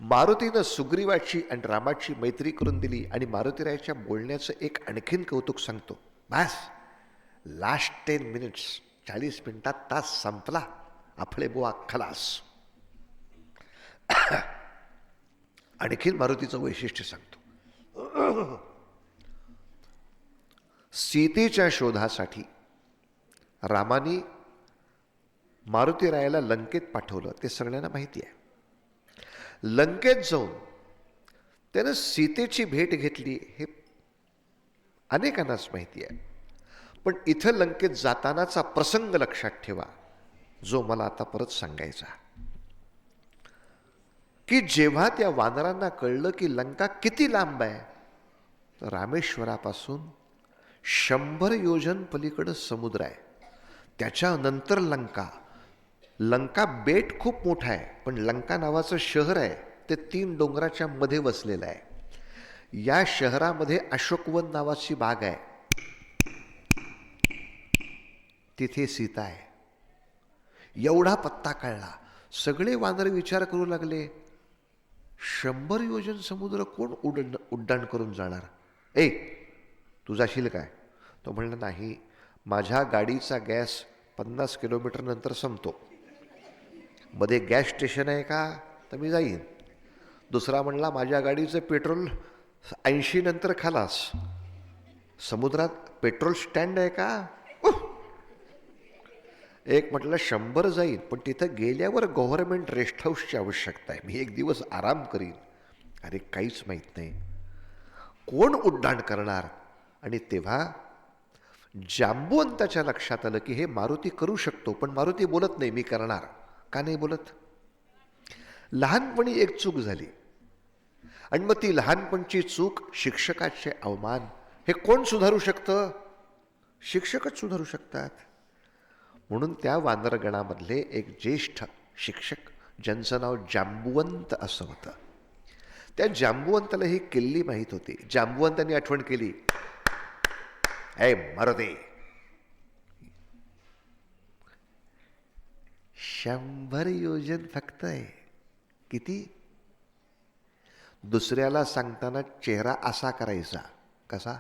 मारुतीनं सुग्रीवाची आणि रामाची मैत्री करून दिली. आणि मारुतीरायाच्या बोलण्याचं एक आणखीन कौतुक सांगतो. बस लास्ट 10 मिनिट्स, 40 मिनिटात तास संपला. आपले बुवा खलास. आणखीन मारुतीचं वैशिष्ट्य सांगतो. सीतेच्या शोधासाठी रामाने मारुतीरायाला लंकेत पाठवलं, ते सगळ्यांना माहिती आहे. लंकेत जाऊन त्यानं सीतेची भेट घेतली हे अनेकांनाच माहिती आहे. पण इथं लंकेत जातानाचा प्रसंग लक्षात ठेवा, जो मला आता परत सांगायचा. की जेव्हा त्या वानरांना कळलं की लंका किती लांब आहे, तर रामेश्वरापासून 100 योजन पलीकडं समुद्र आहे. त्याच्यानंतर लंका बेट खूप मोठं आहे, पण लंका नावाचं शहर आहे ते 3 डोंगराच्या मध्ये वसलेलं आहे. या शहरामध्ये अशोकवन नावाची बाग आहे, तिथे सीता आहे. एवढा पत्ता कळला. सगळे वानर विचार करू लागले, 100 योजन समुद्र कोण उड्डाण करून जाणार? ए, तू जाशील काय? तो म्हणला, नाही, माझ्या गाडीचा गॅस 50 किलोमीटर नंतर संपतो. मध्ये गॅस स्टेशन आहे का? तर मी जाईन. दुसरा म्हणला, माझ्या गाडीचं पेट्रोल 80 नंतर खलास. समुद्रात पेट्रोल स्टँड आहे का? एक म्हटलं 100 जाईल, पण तिथं गेल्यावर गव्हर्नमेंट रेस्ट हाऊसची आवश्यकता आहे, मी 1 दिवस आराम करीन. अरे काहीच माहीत नाही, कोण उड्डाण करणार? आणि तेव्हा जांबुवंताच्या लक्षात आलं की हे मारुती करू शकतो, पण मारुती बोलत नाही मी करणार. का नाही बोलत? लहानपणी एक चूक झाली, आणि मग ती लहानपणची चूक, शिक्षकाचे अवमान, हे कोण सुधारू शकतं? शिक्षकच सुधारू शकतात. म्हणून त्या वानरगणामधले एक ज्येष्ठ शिक्षक, ज्यांचं नाव जांबुवंत असं होतं, त्या जांबुवंताला ही किल्ली माहीत होती. जांबुवंतांनी आठवण केली, ऐ मारुती, 100 योजन फक्त आहे. किती? दुसऱ्याला सांगताना चेहरा असा करायचा. कसा?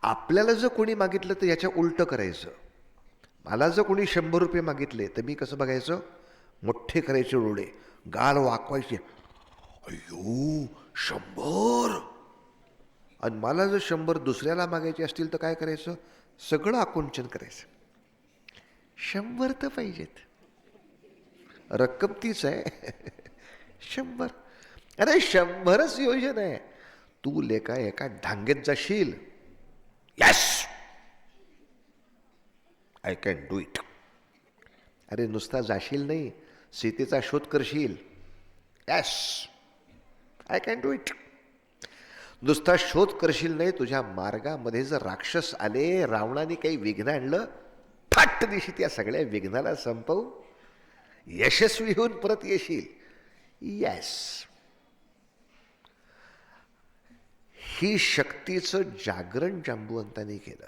आपल्याला जर कोणी मागितलं तर याच्या उलटं करायचं. मला जर कोणी 100 रुपये मागितले तर मी कसं बघायचं? मोठे करायचे डोळे, गाल वाकवायचे, अय्यो 100. आणि मला जर 100 दुसऱ्याला मागायचे असतील तर काय करायचं? सगळं आकुंचन करायचं. 100 तर पाहिजेत, रक्कम तीच आहे. 100. अरे 100च योजना आहे. तू लेका एका ढांगेत जाशील, yes I can do it. अरे नुसता जाशील नाही, सीतेचा शोध करशील, yes I can do it. नुसता शोध करशील नाही, तुझ्या मार्गामध्ये जर राक्षस आले, रावणाने काही विघ्न आणलं, फाट दिशी त्या सगळ्या विघ्नाला संपवू, यशस्वी होऊन परत येशील. यस. ही शक्तीचं जागरण जांबुवंतांनी केलं,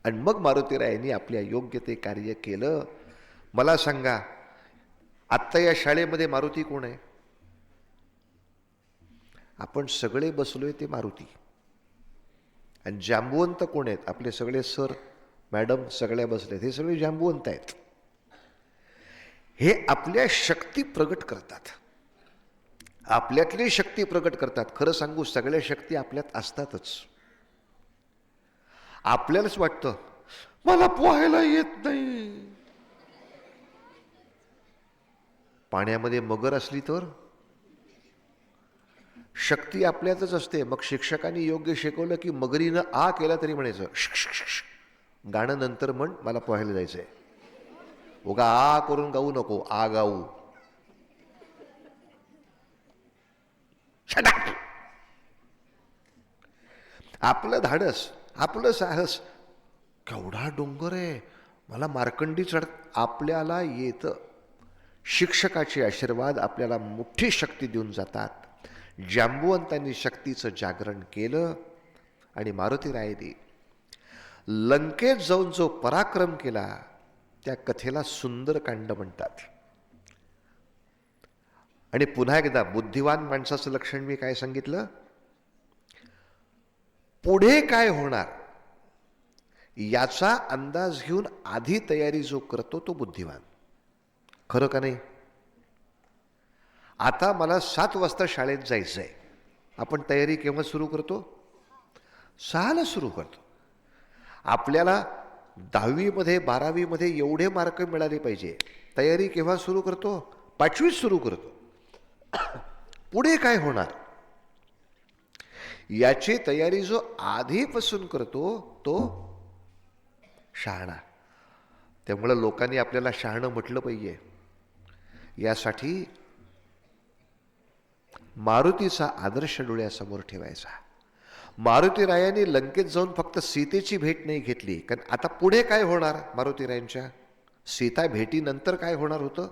आणि मग मारुतीरायांनी आपल्या योग्य ते कार्य केलं. मला सांगा, आत्ता या शाळेमध्ये मारुती कोण आहे? आपण सगळे बसलोय ते मारुती. आणि जांबुवंत कोण आहेत? आपले सगळे सर मॅडम सगळ्या बसलेत, हे सगळे जांबुवंत आहेत. हे आपल्या शक्ती प्रगट करतात, आपल्यातली शक्ती प्रगट करतात. खरं सांगू, सगळ्या शक्ती आपल्यात असतातच. आपल्यालाच वाटतं मला पोहायला येत नाही. पाण्यामध्ये मगर असली तर शक्ती आपल्यातच असते. मग शिक्षकांनी योग्य शिकवलं की मगरीनं आ केला तरी म्हणायचं गाणं नंतर म्हण, मला पोहायला जायचंय. उगा आ करून गाऊ नको, आ गाऊ. आपलं धाडस, आपलं साहस, केवढा डोंगर आहे, मला मार्कंडी चढ, आपल्याला येतं. शिक्षकाचे आशीर्वाद आपल्याला मोठी शक्ती देऊन जातात. जांबुवंतांनी शक्तीचं जागरण केलं, आणि मारुतीरायांनी लंकेत जाऊन जो पराक्रम केला, त्या कथेला सुंदरकांड म्हणतात. आणि पुन्हा एकदा बुद्धिवान माणसाचं लक्षण मी काय सांगितलं? पुढे काय होणार याचा अंदाज घेऊन आधी तयारी जो करतो तो बुद्धिवान. खरं का नाही? आता मला 7 वाजता शाळेत जायचं आहे. आपण तयारी केव्हा सुरू करतो? 6ला सुरू करतो. आपल्याला 10वीमध्ये 12वीमध्ये एवढे मार्क मिळाले पाहिजे. तयारी केव्हा सुरू करतो? 5वीत सुरू करतो. पुढे काय होणार याची तयारी जो आधीपासून करतो तो शहाणा. त्यामुळं लोकांनी आपल्याला शहाणं म्हटलं पाहिजे. यासाठी मारुतीचा आदर्श डोळ्यासमोर ठेवायचा. मारुतीरायांनी लंकेत जाऊन फक्त सीतेची भेट नाही घेतली, कारण आता पुढे काय होणार मारुतीरायांच्या? सीता भेटीनंतर काय होणार होतं?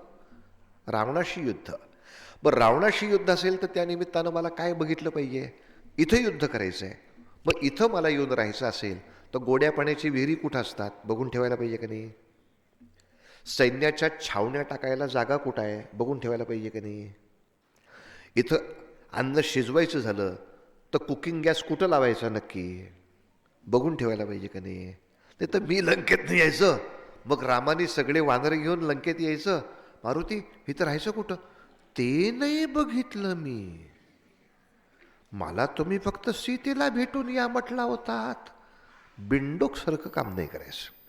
रावणाशी युद्ध. बरं, रावणाशी युद्ध असेल तर त्या निमित्तानं मला काय बघितलं पाहिजे? इथं युद्ध करायचं आहे. मग इथं मला येऊन राहायचं असेल तर गोड्या पाण्याची विहिरी कुठं असतात बघून ठेवायला पाहिजे का नाही? सैन्याच्या छावण्या टाकायला जागा कुठं आहे बघून ठेवायला पाहिजे का नाही? इथं अन्न शिजवायचं झालं तर कुकिंग गॅस कुठं लावायचा नक्की बघून ठेवायला पाहिजे का नाही? नाही तर मी लंकेत नाही यायचं, मग रामाने सगळे वानर घेऊन लंकेत यायचं, मारुती इथं राहायचं कुठं? ते नाही बघितलं मी. मला तुम्ही फक्त सीतेला भेटून या म्हटला होतात. बिंडोकसारखं काम नाही करायचं.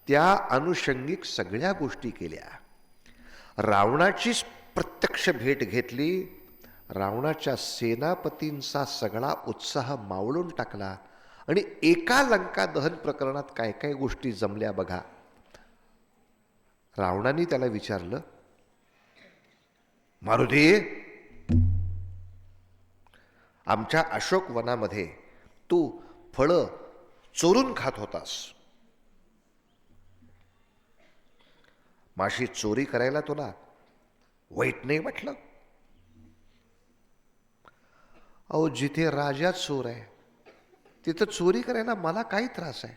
त्या अनुषंगिक सगळ्या गोष्टी केल्या. रावणाचीच प्रत्यक्ष भेट घेतली. रावणाच्या सेनापतींचा सगळा उत्साह मावळून टाकला आणि एका लंका दहन प्रकरणात काय काय गोष्टी जमल्या बघा. रावणाने त्याला विचारलं, मारुती, आमच्या अशोक वनामध्ये तू फळं चोरून खात होतास, माशी चोरी करायला तुला वाईट नाही वाटलं? अहो, जिथे राजा चोर आहे तिथं चोरी करायला मला काही त्रास आहे?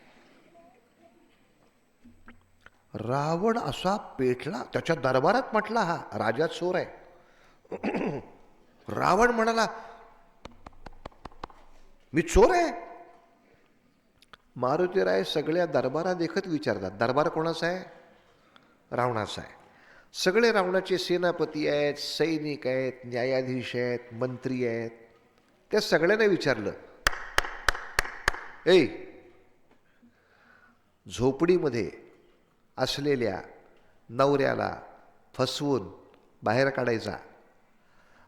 रावण असा पेटला, त्याच्या दरबारात म्हटला हा राजा चोर आहे. रावण म्हणाला, मी चोर आहे? मारुतीराय सगळ्या दरबारात देखत विचारतात, दरबार कोणाचा आहे? रावणाचा आहे. सगळे रावणाचे सेनापती आहेत, सैनिक आहेत, न्यायाधीश आहेत, मंत्री आहेत. त्या सगळ्यांना विचारलं, ए, झोपडीमध्ये असलेल्या नवऱ्याला फसवून बाहेर काढायचा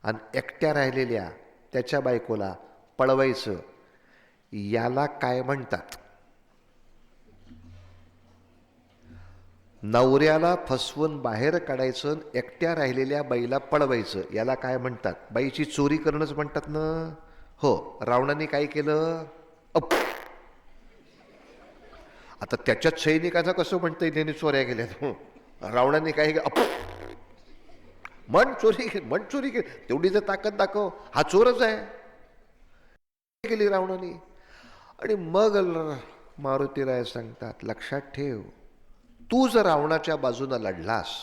आणि एकट्या राहिलेल्या त्याच्या बायकोला पळवायचं, याला काय म्हणतात? नवऱ्याला फसवून बाहेर काढायचं, एकट्या राहिलेल्या बाईला पळवायचं, याला काय म्हणतात? बाईची चोरी करणंच म्हणतात ना? हो. रावणाने काय केलं? आता त्याच्याच सैनिकाचा कसं म्हणता येईल चोऱ्या केल्या? रावणाने काय केलं? मन चोरी केली, तेवढी जर ताकद दाखव, हा चोरच आहे केली रावणाने. आणि मग मारुतीराय सांगतात, लक्षात ठेव, तू जर रावणाच्या बाजूने लढलास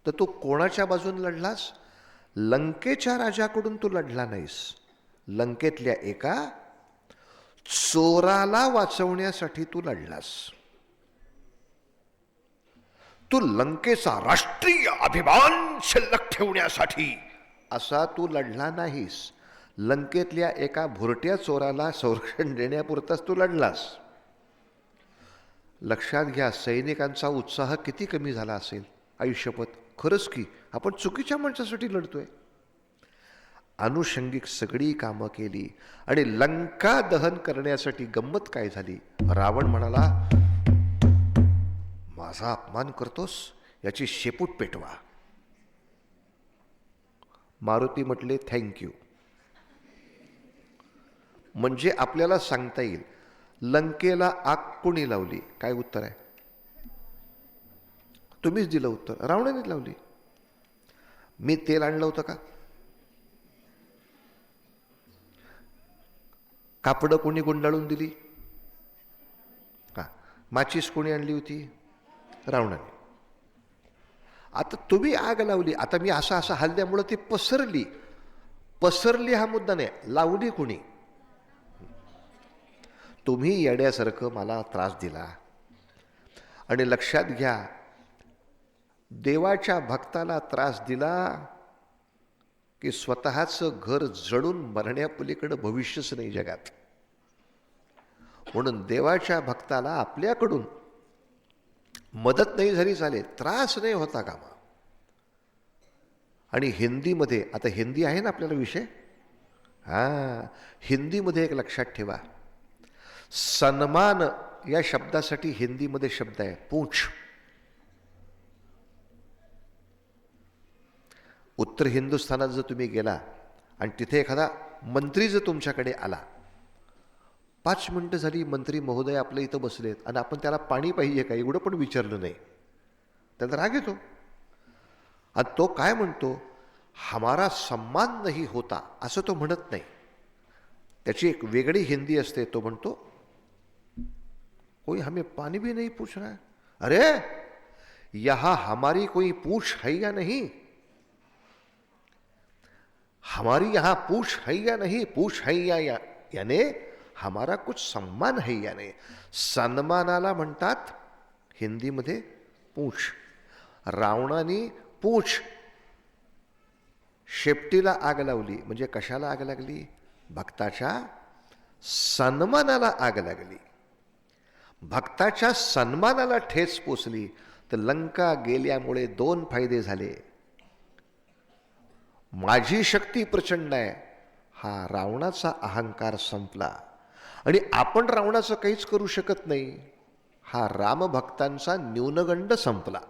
तर तू कोणाच्या बाजूने लढलास? लंकेच्या राजाकडून तू लढला नाहीस, लंकेतल्या एका चोराला वाचवण्यासाठी तू लढलास. तू लंकेचा राष्ट्रीय अभिमान शिल्लक ठेवण्यासाठी असा तू लढला नाहीस, लंकेतल्या एका भुरट्या चोराला संरक्षण देण्यापुरताच तू लढलास. लक्षात घ्या, सैनिकांचा उत्साह किती कमी झाला असेल. आयुष्यपत खरंच की आपण चुकीच्या माणसासाठी लढतोय. अनुषंगिक सगळी कामं केली आणि लंका दहन करण्यासाठी गंमत काय झाली? रावण म्हणाला, माझा अपमान करतोस, याची शेपूट पेटवा. मारुती म्हटले, थँक्यू. म्हणजे आपल्याला सांगता येईल लंकेला आग कोणी लावली? काय उत्तर आहे? तुम्हीच दिलं उत्तर. रावणानेच लावली. मी तेल आणलं होतं का? कापडं कोणी गुंडाळून दिली? माचीस कोणी आणली होती? रावणाने. आता तुम्ही आग लावली. आता मी असं हल्ल्यामुळं ती पसरली हा मुद्दा नाही, लावली कोणी? तुम्ही येड्यासारखं मला त्रास दिला. आणि लक्षात घ्या, देवाच्या भक्ताला त्रास दिला की स्वतःचं घर जळून मरण्यापलीकडे भविष्यच नाही जगात. म्हणून देवाच्या भक्ताला आपल्याकडून मदत नाही झाली चालेल, त्रास नाही होता कामा. आणि हिंदीमध्ये, आता हिंदी आहे ना आपल्याला विषय, हिंदीमध्ये एक लक्षात ठेवा, सन्मान या शब्दासाठी हिंदीमध्ये शब्द आहे पूंछ. उत्तर हिंदुस्थानात जर तुम्ही गेला आणि तिथे एखादा मंत्री जर तुमच्याकडे आला, 5 मिनिटं झाली मंत्री महोदय आपल्या इथं बसलेत आणि आपण त्याला पाणी पाहिजे का एवढं पण विचारलं नाही, त्याला राग येतो. आणि तो काय म्हणतो, हमारा सम्मान नाही होता असं तो म्हणत नाही. त्याची एक वेगळी हिंदी असते. तो म्हणतो, कोई हमें पानी भी नहीं पूछ रहा है, अरे यहां हमारी कोई पूछ है या नहीं, हमारी यहां पूछ है या नहीं, पूछ है या यानी हमारा कुछ सम्मान है या नहीं. सन्मानाला म्हणतात हिंदीमध्ये पूछ. रावणाने पूछ शेपटीला आग लावली, म्हणजे कशाला आग लागली, भक्ताच्या सन्मानाला आग लागली. भक्ताच्या सन्मानाला ठेच पोचली तर लंका गेल्यामुळे 2 फायदे झाले. माझी शक्ती प्रचंड आहे, हा रावणाचा अहंकार संपला. आणि आपण रावणाचं काहीच करू शकत नाही, हा रामभक्तांचा न्यूनगंड संपला.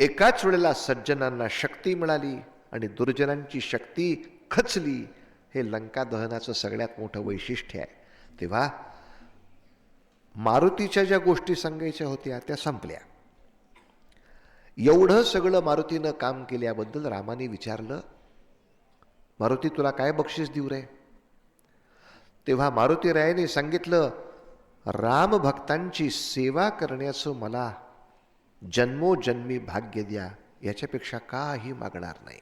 एकाच वेळेला सज्जनांना शक्ती मिळाली आणि दुर्जनांची शक्ती खचली. हे लंका दहनाचं सगळ्यात मोठं वैशिष्ट्य आहे. तेव्हा मारुतीच्या ज्या गोष्टी सांगायच्या होत्या त्या संपल्या. एवढं सगळं मारुतीनं काम केल्याबद्दल रामाने विचारलं, मारुती तुला काय बक्षीस देऊ रे. तेव्हा मारुती रायाने सांगितलं, राम भक्तांची सेवा करण्याचं मला जन्मोजन्मी भाग्य द्या, याच्यापेक्षा काही मागणार नाही.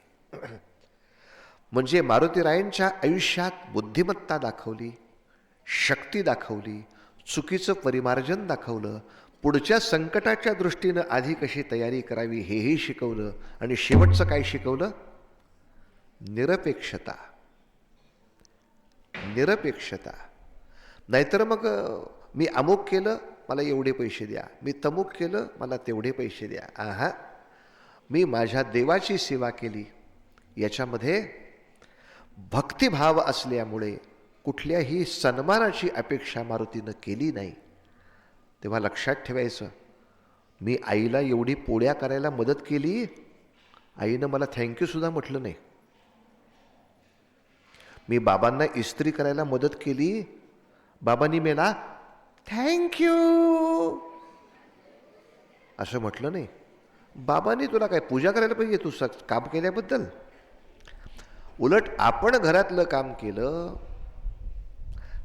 म्हणजे मारुती रायांच्या आयुष्यात बुद्धिमत्ता दाखवली, शक्ती दाखवली, चुकीचं परिमार्जन दाखवलं, पुढच्या संकटाच्या दृष्टीनं आधी कशी तयारी करावी हेही शिकवलं. आणि शेवटचं काय शिकवलं, निरपेक्षता. निरपेक्षता. नाहीतर मग मी अमुक केलं मला एवढे पैसे द्या, मी तमुक केलं मला तेवढे पैसे द्या. मी माझ्या देवाची सेवा केली, याच्यामध्ये भक्तिभाव असल्यामुळे कुठल्याही सन्मानाची अपेक्षा मारुतीनं केली नाही. तेव्हा लक्षात ठेवायचं, मी आईला एवढी पोळ्या करायला मदत केली, आईनं मला थँक्यूसुद्धा म्हटलं नाही. मी बाबांना इस्त्री करायला मदत केली, बाबांनी मला थँक्यू असं म्हटलं नाही. बाबांनी तुला काय पूजा करायला पाहिजे तू काम केल्याबद्दल. उलट आपण घरातलं काम केलं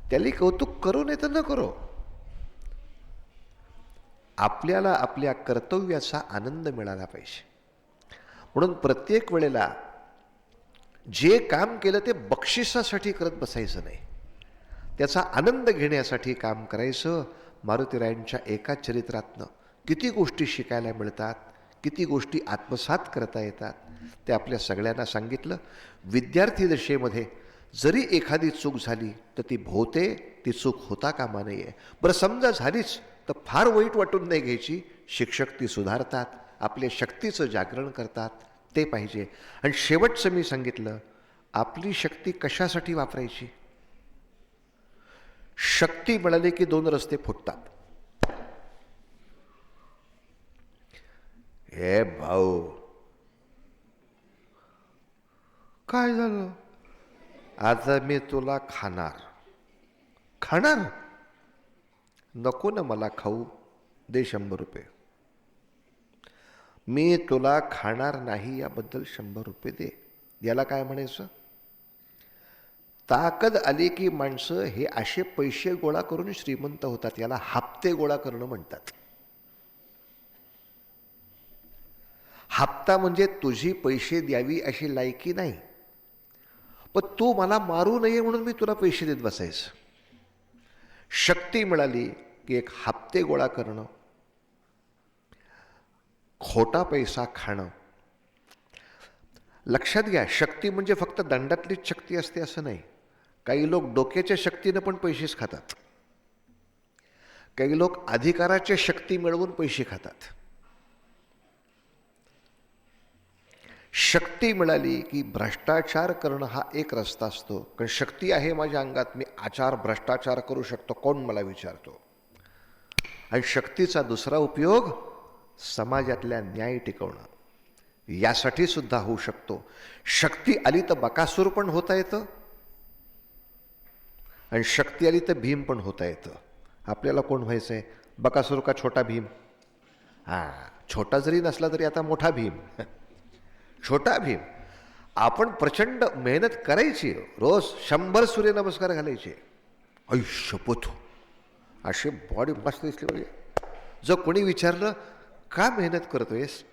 त्याला कौतुक करू नाही तर न करो. आपल्याला आपल्या कर्तव्याचा आनंद मिळाला पाहिजे. म्हणून प्रत्येक वेळेला जे काम केलं ते बक्षिसासाठी करत बसायचं नाही, त्याचा आनंद घेण्यासाठी काम करायचं. मारुतीरायांच्या एका चरित्रातनं किती गोष्टी शिकायला मिळतात, किती गोष्टी आत्मसात करता येतात ते आपल्या सगळ्यांना सांगितलं. विद्यार्थी दशेमध्ये जरी एखादी चूक झाली तर ती भोवते, ती चूक होता कामा नये. बरं समजा झालीच तर फार वाईट वाटून नाही घ्यायची. शिक्षक ती सुधारतात, आपल्या शक्तीचं जागरण करतात, ते पाहिजे. आणि शेवटचं मी सांगितलं, आपली शक्ती कशासाठी वापरायची. शक्ती मिळाली की 2 रस्ते फुटतात. हे भाऊ काय झालं, आता मी तुला खाणार. खाणार नको ना मला खाऊ, दे 100 रुपये. मी तुला खाणार नाही याबद्दल 100 रुपये दे. याला काय म्हणायचं. ताकद आली की माणसं हे असे पैसे गोळा करून श्रीमंत होतात. याला हप्ते गोळा करणं म्हणतात. हप्ता म्हणजे तुझी पैसे द्यावी अशी लायकी नाही, पण तू मला मारू नये म्हणून मी तुला पैसे देत बसायचं. शक्ती मिळाली की एक हप्ते गोळा करणं, खोटा पैसा खाणं. लक्षात घ्या, शक्ती म्हणजे फक्त दंडातलीच शक्ती असते असं नाही. काही लोक डोक्याच्या शक्तीनं पण पैसेच खातात. काही लोक अधिकाराच्या शक्ती मिळवून पैसे खातात. शक्ती मिळाली की भ्रष्टाचार करणं हा एक रस्ता असतो. कारण शक्ती आहे माझ्या अंगात, मी भ्रष्टाचार करू शकतो, कोण मला विचारतो. आणि शक्तीचा दुसरा उपयोग समाजातल्या न्याय टिकवणं, यासाठी सुद्धा होऊ शकतो. शक्ती आली तर बकासूर पण होता येतं आणि शक्ती आली तर भीम पण होता येतं. आपल्याला कोण व्हायचं आहे, बकासूर का छोटा भीम? छोटा जरी नसला तरी आता मोठा भीम. छोटा भीम. आपण प्रचंड मेहनत करायची, रोज 100 सूर्यनमस्कार घालायचे. शपथ, अशी बॉडी मस्त दिसली पाहिजे. जर कोणी विचारलं का मेहनत करतोयस,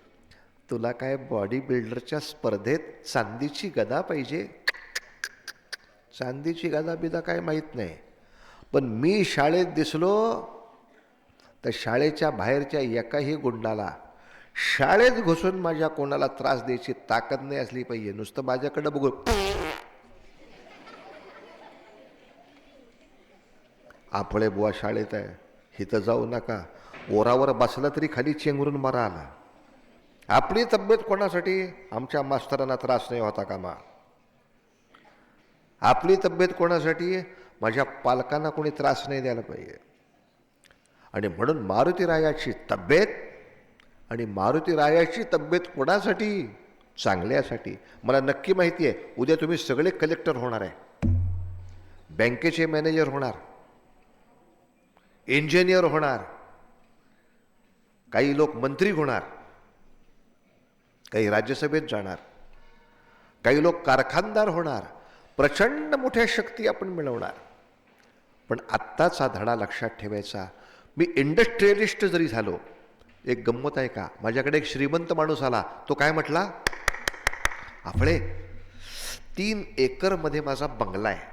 तुला काय बॉडी बिल्डरच्या स्पर्धेत चांदीची गदा पाहिजे? चांदीची गदा बिदा काय माहीत नाही, पण मी शाळेत दिसलो तर शाळेच्या बाहेरच्या एकाही गुंडाला शाळेत घुसून माझ्या कोणाला त्रास द्यायची ताकद नाही असली पाहिजे. नुसतं माझ्याकडे बघून आपळे बुवा शाळेत आहे, इथं जाऊ नका, ओरावर बसला तरी खाली चेंगरून मारा आला. आपली तब्येत कोणासाठी? आमच्या मास्तरांना त्रास नाही होता कामा. आपली तब्येत कोणासाठी? माझ्या पालकांना कोणी त्रास नाही द्यायला पाहिजे. आणि म्हणून मारुतीरायाची तब्येत, आणि मारुतीरायाची तब्येत कोणासाठी? चांगल्यासाठी. मला नक्की माहिती आहे उद्या तुम्ही सगळे कलेक्टर होणार आहे, बँकेचे मॅनेजर होणार, इंजिनियर होणार, काही लोक मंत्री होणार, काही राज्यसभेत जाणार, काही लोक कारखानदार होणार. प्रचंड मोठ्या शक्ती आपण मिळवणार. पण आत्ताचा धडा लक्षात ठेवायचा. मी इंडस्ट्रियलिस्ट जरी झालो, एक गंमत आहे का, माझ्याकडे एक श्रीमंत माणूस आला. तो काय म्हटला? आपले 3 एकरमध्ये माझा बंगला आहे,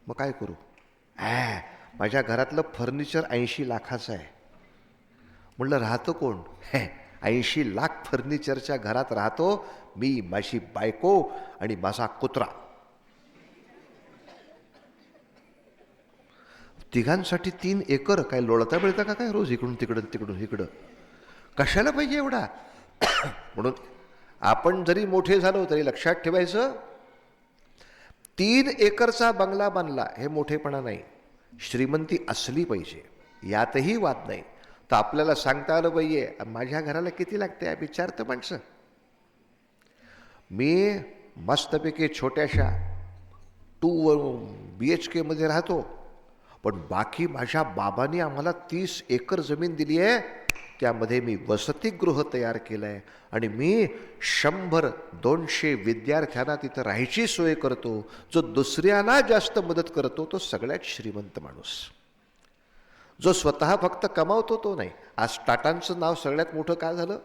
मग काय करू? माझ्या घरातलं फर्निचर 80 लाखाचं आहे. म्हणलं राहतो कोण? 80 लाख फर्निचरच्या घरात राहतो मी, माझी बायको आणि माझा कुत्रा. तिघांसाठी 3 एकर काय लोळता बिळता का काय रोज इकडून तिकडून तिकडून इकडं? कशाला पाहिजे एवढा? म्हणून आपण जरी मोठे झालो तरी लक्षात ठेवायचं, 3 एकरचा बंगला बांधला हे मोठेपणा नाही, श्रीमंती असली पाहिजे, यातही वाद नाही. तर आपल्याला सांगता आलं पाहिजे माझ्या घराला किती लागते विचारतं माणसं. मी मस्तपैकी छोट्याशा 2 BHK मध्ये राहतो, पण बाकी माझ्या बाबांनी आम्हाला 30 एकर जमीन दिली आहे, त्यामध्ये मी वसतिगृह तयार केलं आहे आणि मी 100-200 विद्यार्थ्यांना तिथं राहायची सोय करतो. जो दुसऱ्याला जास्त मदत करतो तो सगळ्यात श्रीमंत माणूस. जो स्वतः फक्त कमावतो तो नाही. आज टाटांचं नाव सगळ्यात मोठं काय झालं?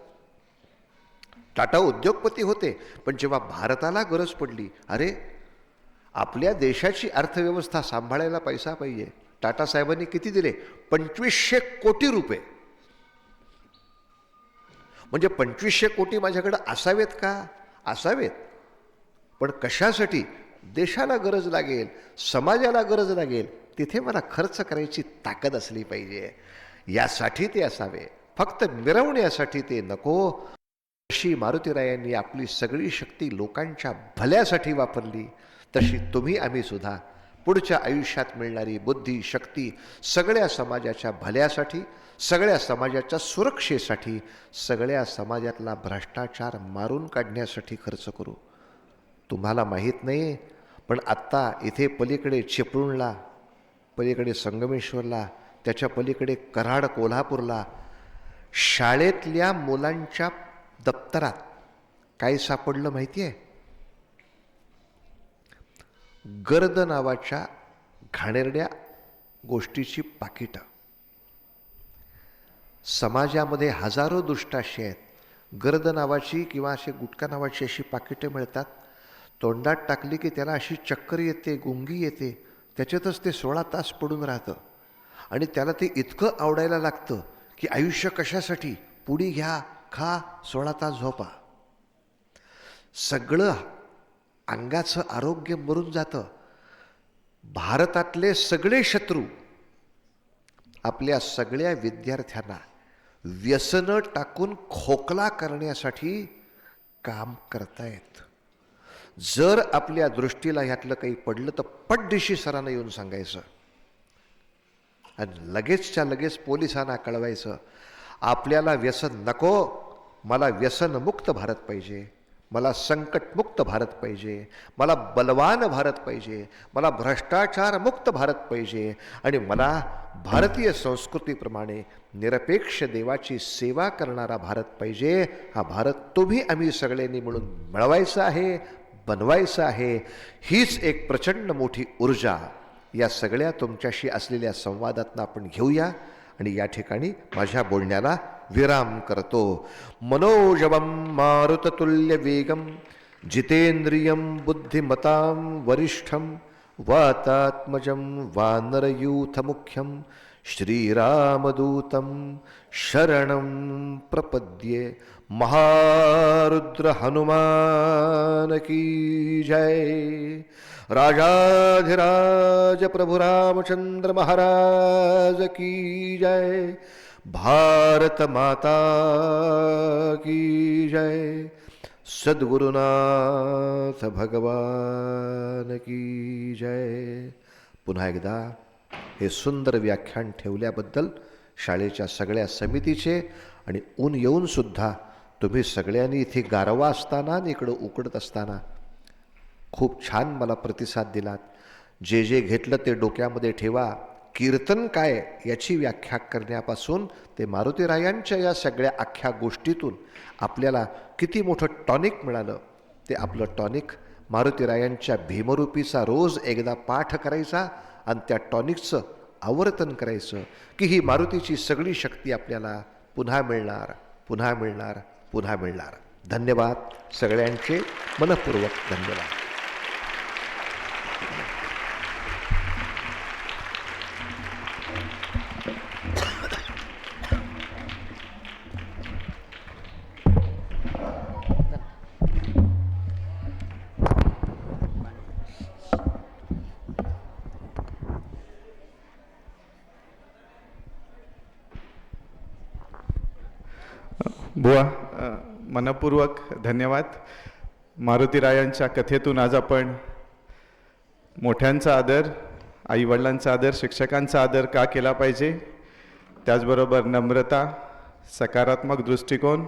टाटा उद्योगपती होते, पण जेव्हा भारताला गरज पडली, अरे आपल्या देशाची अर्थव्यवस्था सांभाळायला पैसा पाहिजे, टाटा साहेबांनी किती दिले? 2500 कोटी रुपये. म्हणजे 2500 कोटी माझ्याकडे असावेत का? असावेत, पण कशासाठी? देशाला गरज लागेल, समाजाला गरज लागेल, तिथे मला खर्च करायची ताकद असली पाहिजे. यासाठी ते असावे, फक्त मिरवण्यासाठी ते नको. जशी मारुतीरायांनी आपली सगळी शक्ती लोकांच्या भल्यासाठी वापरली, तशी तुम्ही आम्ही सुद्धा पुढच्या आयुष्यात मिळणारी बुद्धी शक्ती सगळ्या समाजाच्या भल्यासाठी, सगळ्या समाजाच्या सुरक्षेसाठी, सगळ्या समाजातला भ्रष्टाचार मारून काढण्यासाठी खर्च करू. तुम्हाला माहीत नाही, पण आत्ता इथे पलीकडे चिपळूणला, पलीकडे संगमेश्वरला, त्याच्या पलीकडे कराड कोल्हापूरला शाळेतल्या मुलांच्या दप्तरात काय सापडलं माहिती आहे? गर्द नावाच्या घाणेरड्या गोष्टीची पाकिटं. समाजामध्ये हजारो दुष्टाशे आहेत. गर्द नावाची किंवा असे गुटखा नावाची अशी पाकिटं मिळतात. तोंडात टाकली की त्याला अशी चक्कर येते, गुंगी येते, त्याच्यातच ते 16 तास पडून राहतं. आणि त्याला ते इतकं आवडायला लागतं की आयुष्य कशासाठी? पुडी घ्या, खा, 16 तास झोपा. सगळं अंगाचं आरोग्य मरून जातं. भारतातले सगळे शत्रू आपल्या सगळ्या विद्यार्थ्यांना व्यसनं टाकून खोकला करण्यासाठी काम करतायत. जर आपल्या दृष्टीला ह्यातलं काही पडलं तर पटदिशी सरांना येऊन सांगायचं आणि लगेचच्या लगेच पोलिसांना कळवायचं, आपल्याला व्यसन नको, मला व्यसनमुक्त भारत पाहिजे, मला संकटमुक्त भारत पाहिजे, मला बलवान भारत पाहिजे, मला भ्रष्टाचारमुक्त भारत पाहिजे आणि मला भारतीय संस्कृतीप्रमाणे निरपेक्ष देवाची सेवा करणारा भारत पाहिजे. हा भारत तुम्ही आम्ही सगळ्यांनी मिळून मिळवायचा आहे, बनवायचा आहे. हीच एक प्रचंड मोठी ऊर्जा या सगळ्या तुमच्याशी असलेल्या संवादातनं आपण घेऊया आणि या ठिकाणी माझ्या बोलण्याला विराम करतो. मनोजवं मारुततुल्य वेगं जितेंद्रियं बुद्धिमतां वरिष्ठं वातात्मजं वानरयूथमुख्यं श्रीरामदूतं शरणं प्रपद्ये. महारुद्र हनुमान की जय. राजाधिराज प्रभु रामचंद्र महाराज की जय. भारत माता की जय. सद्गुरुनाथ भगवान की जय. पुन्हा एकदा हे सुंदर व्याख्यान ठेवल्याबद्दल शाळेच्या सगळ्या समितीचे आणि ऊन येऊन सुद्धा तुम्ही सगळ्यांनी इथे गारवा असताना आणि इकडं उकडत असताना खूप छान मला प्रतिसाद दिलात. जे जे घेतलं ते डोक्यामध्ये ठेवा. कीर्तन काय याची व्याख्या करण्यापासून ते मारुतीरायांच्या या सगळ्या अख्ख्या गोष्टीतून आपल्याला किती मोठं टॉनिक मिळालं. ते आपलं टॉनिक मारुतीरायांच्या भीमरूपीचा रोज एकदा पाठ करायचा आणि त्या टॉनिकचं आवर्तन करायचं की ही मारुतीची सगळी शक्ती आपल्याला पुन्हा मिळणार, पुन्हा मिळणार, पुन्हा मिळणार. धन्यवाद सगळ्यांचे, मनःपूर्वक धन्यवाद. बुवा, मनपूर्वक धन्यवाद. मारुतीरायांच्या कथेतून आज आपण मोठ्यांचा आदर, आईवडिलांचा आदर, शिक्षकांचा आदर का केला पाहिजे, त्याचबरोबर नम्रता, सकारात्मक दृष्टिकोन,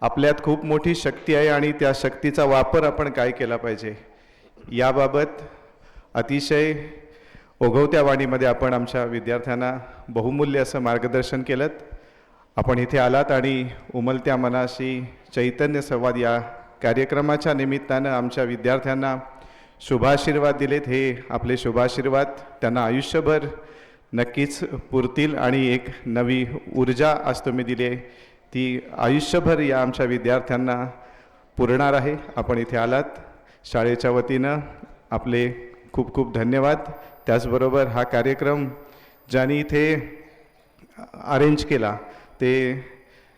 आपल्यात खूप मोठी शक्ती आहे आणि त्या शक्तीचा वापर आपण काय केला पाहिजे याबाबत अतिशय ओघवत्या वाणीमध्ये आपण आमच्या विद्यार्थ्यांना बहुमूल्य असं मार्गदर्शन केलं. आपण इथे आलात आणि उमलत्या मनाशी चैतन्य संवाद या कार्यक्रमाच्या निमित्तानं आमच्या विद्यार्थ्यांना शुभाशीर्वाद दिलेत. हे आपले शुभाशीर्वाद त्यांना आयुष्यभर नक्कीच पुरतील आणि एक नवी ऊर्जा आज तुम्ही दिली आहे ती आयुष्यभर या आमच्या विद्यार्थ्यांना पुरणार आहे. आपण इथे आलात शाळेच्या वतीनं आपले खूप खूप धन्यवाद. त्याचबरोबर हा कार्यक्रम ज्यांनी इथे अरेंज केला ते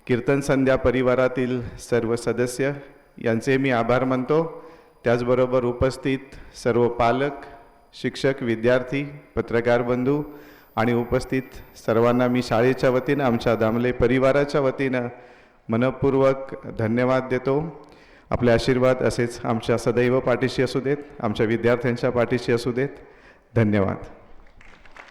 कीर्तन संध्या परिवारातील सर्व सदस्य यांचे मी आभार मानतो. त्याचबरोबर उपस्थित सर्व पालक, शिक्षक, विद्यार्थी, पत्रकार बंधू आणि उपस्थित सर्वांना मी शाळेच्या वतीनं, आमच्या दामले परिवाराच्या वतीनं मनपूर्वक धन्यवाद देतो. आपले आशीर्वाद असेच आमच्या सदैव पाठीशी असू देत, आमच्या विद्यार्थ्यांच्या पाठीशी असू देत. धन्यवाद.